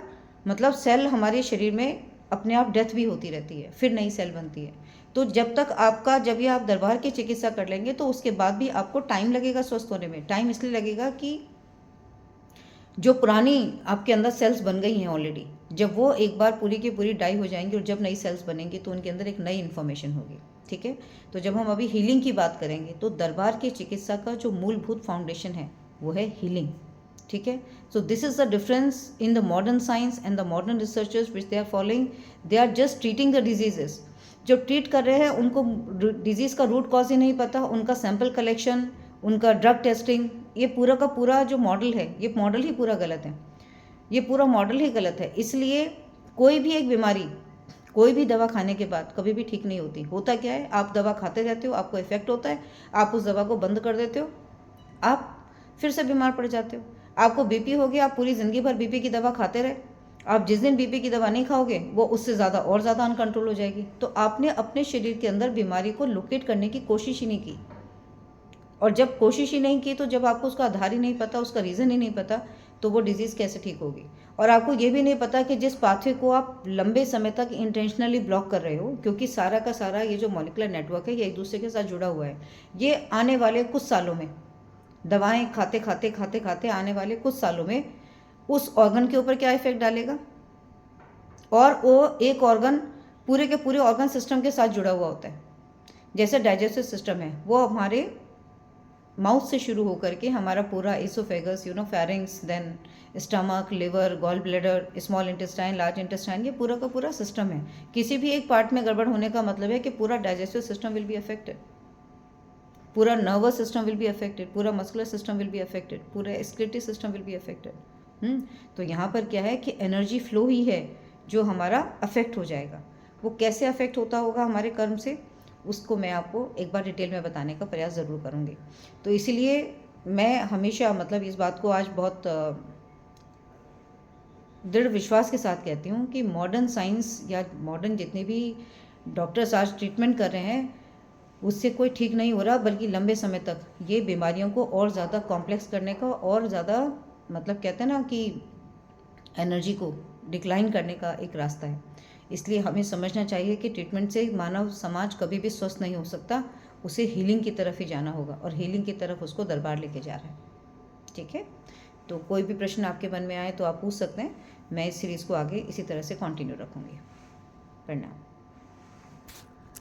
मतलब सेल हमारे शरीर में अपने आप डेथ भी होती रहती है, फिर नई सेल बनती है। तो जब तक आपका, जब ये आप दरबार की चिकित्सा कर लेंगे तो उसके बाद भी आपको टाइम लगेगा स्वस्थ होने में। टाइम इसलिए लगेगा कि जो पुरानी आपके अंदर सेल्स बन गई हैं ऑलरेडी, जब वो एक बार पूरी की पूरी डाई हो जाएंगी और जब नई सेल्स बनेंगी तो उनके अंदर एक नई इन्फॉर्मेशन होगी, ठीक है। तो जब हम अभी हीलिंग की बात करेंगे तो दरबार की चिकित्सा का जो मूलभूत फाउंडेशन है वो है हीलिंग, ठीक है। So this is the difference in the modern science and the modern researchers which they are following. They are just treating the diseases. जो ट्रीट कर रहे हैं उनको डिजीज़ का रूट कॉज ही नहीं पता, उनका सैंपल कलेक्शन, उनका ड्रग टेस्टिंग, ये पूरा का पूरा जो मॉडल है, ये मॉडल ही पूरा गलत है, ये पूरा मॉडल ही गलत है। इसलिए कोई भी एक बीमारी, कोई भी दवा खाने के बाद कभी भी ठीक नहीं होती। होता क्या है, आप दवा खाते रहते हो, आपको इफेक्ट होता है, आप उस दवा को बंद कर देते हो, आप फिर से बीमार पड़ जाते हो। आपको बीपी हो गया, आप पूरी ज़िंदगी भर बीपी की दवा खाते रहे, आप जिस दिन बीपी की दवा नहीं खाओगे वो उससे ज़्यादा और ज़्यादा अनकंट्रोल हो जाएगी। तो आपने अपने शरीर के अंदर बीमारी को लोकेट करने की कोशिश ही नहीं की, और जब कोशिश ही नहीं की तो जब आपको उसका आधार ही नहीं पता, उसका रीज़न ही नहीं पता, तो वो डिजीज़ कैसे ठीक होगी। और आपको ये भी नहीं पता कि जिस पाथवे को आप लंबे समय तक इंटेंशनली ब्लॉक कर रहे हो, क्योंकि सारा का सारा ये जो मॉलिक्यूलर नेटवर्क है ये एक दूसरे के साथ जुड़ा हुआ है, ये आने वाले कुछ सालों में, दवाएं खाते खाते आने वाले कुछ सालों में उस ऑर्गन के ऊपर क्या इफेक्ट डालेगा। और वो एक ऑर्गन पूरे के पूरे ऑर्गन सिस्टम के साथ जुड़ा हुआ होता है। जैसे डाइजेस्टिव सिस्टम है, वो हमारे माउथ से शुरू होकर के हमारा पूरा oesophagus, pharynx, then stomach, liver, gall bladder, small intestine, large intestine, ये पूरा का पूरा सिस्टम है। किसी भी एक पार्ट में गड़बड़ होने का मतलब है कि पूरा digestive system will be affected, पूरा nervous system will be affected, पूरा muscular system will be affected, पूरा excretory system will be affected. तो यहाँ पर क्या है कि एनर्जी फ्लो ही है जो हमारा अफेक्ट हो जाएगा। वो कैसे अफेक्ट होता होगा हमारे कर्म से, उसको मैं आपको एक बार डिटेल में बताने का प्रयास ज़रूर करूँगी। तो इसीलिए मैं हमेशा मतलब इस बात को आज बहुत दृढ़ विश्वास के साथ कहती हूँ कि मॉडर्न साइंस या मॉडर्न जितने भी डॉक्टर्स आज ट्रीटमेंट कर रहे हैं उससे कोई ठीक नहीं हो रहा, बल्कि लंबे समय तक ये बीमारियों को और ज़्यादा कॉम्प्लेक्स करने का, और ज़्यादा मतलब कहते हैं ना कि एनर्जी को डिक्लाइन करने का एक रास्ता है। इसलिए हमें समझना चाहिए कि ट्रीटमेंट से मानव समाज कभी भी स्वस्थ नहीं हो सकता, उसे हीलिंग की तरफ ही जाना होगा, और हीलिंग की तरफ उसको दरबार लेके जा रहा है, ठीक है। तो कोई भी प्रश्न आपके मन में आए तो आप पूछ सकते हैं, मैं इस सीरीज़ को आगे इसी तरह से कंटिन्यू रखूँगी। प्रणाम।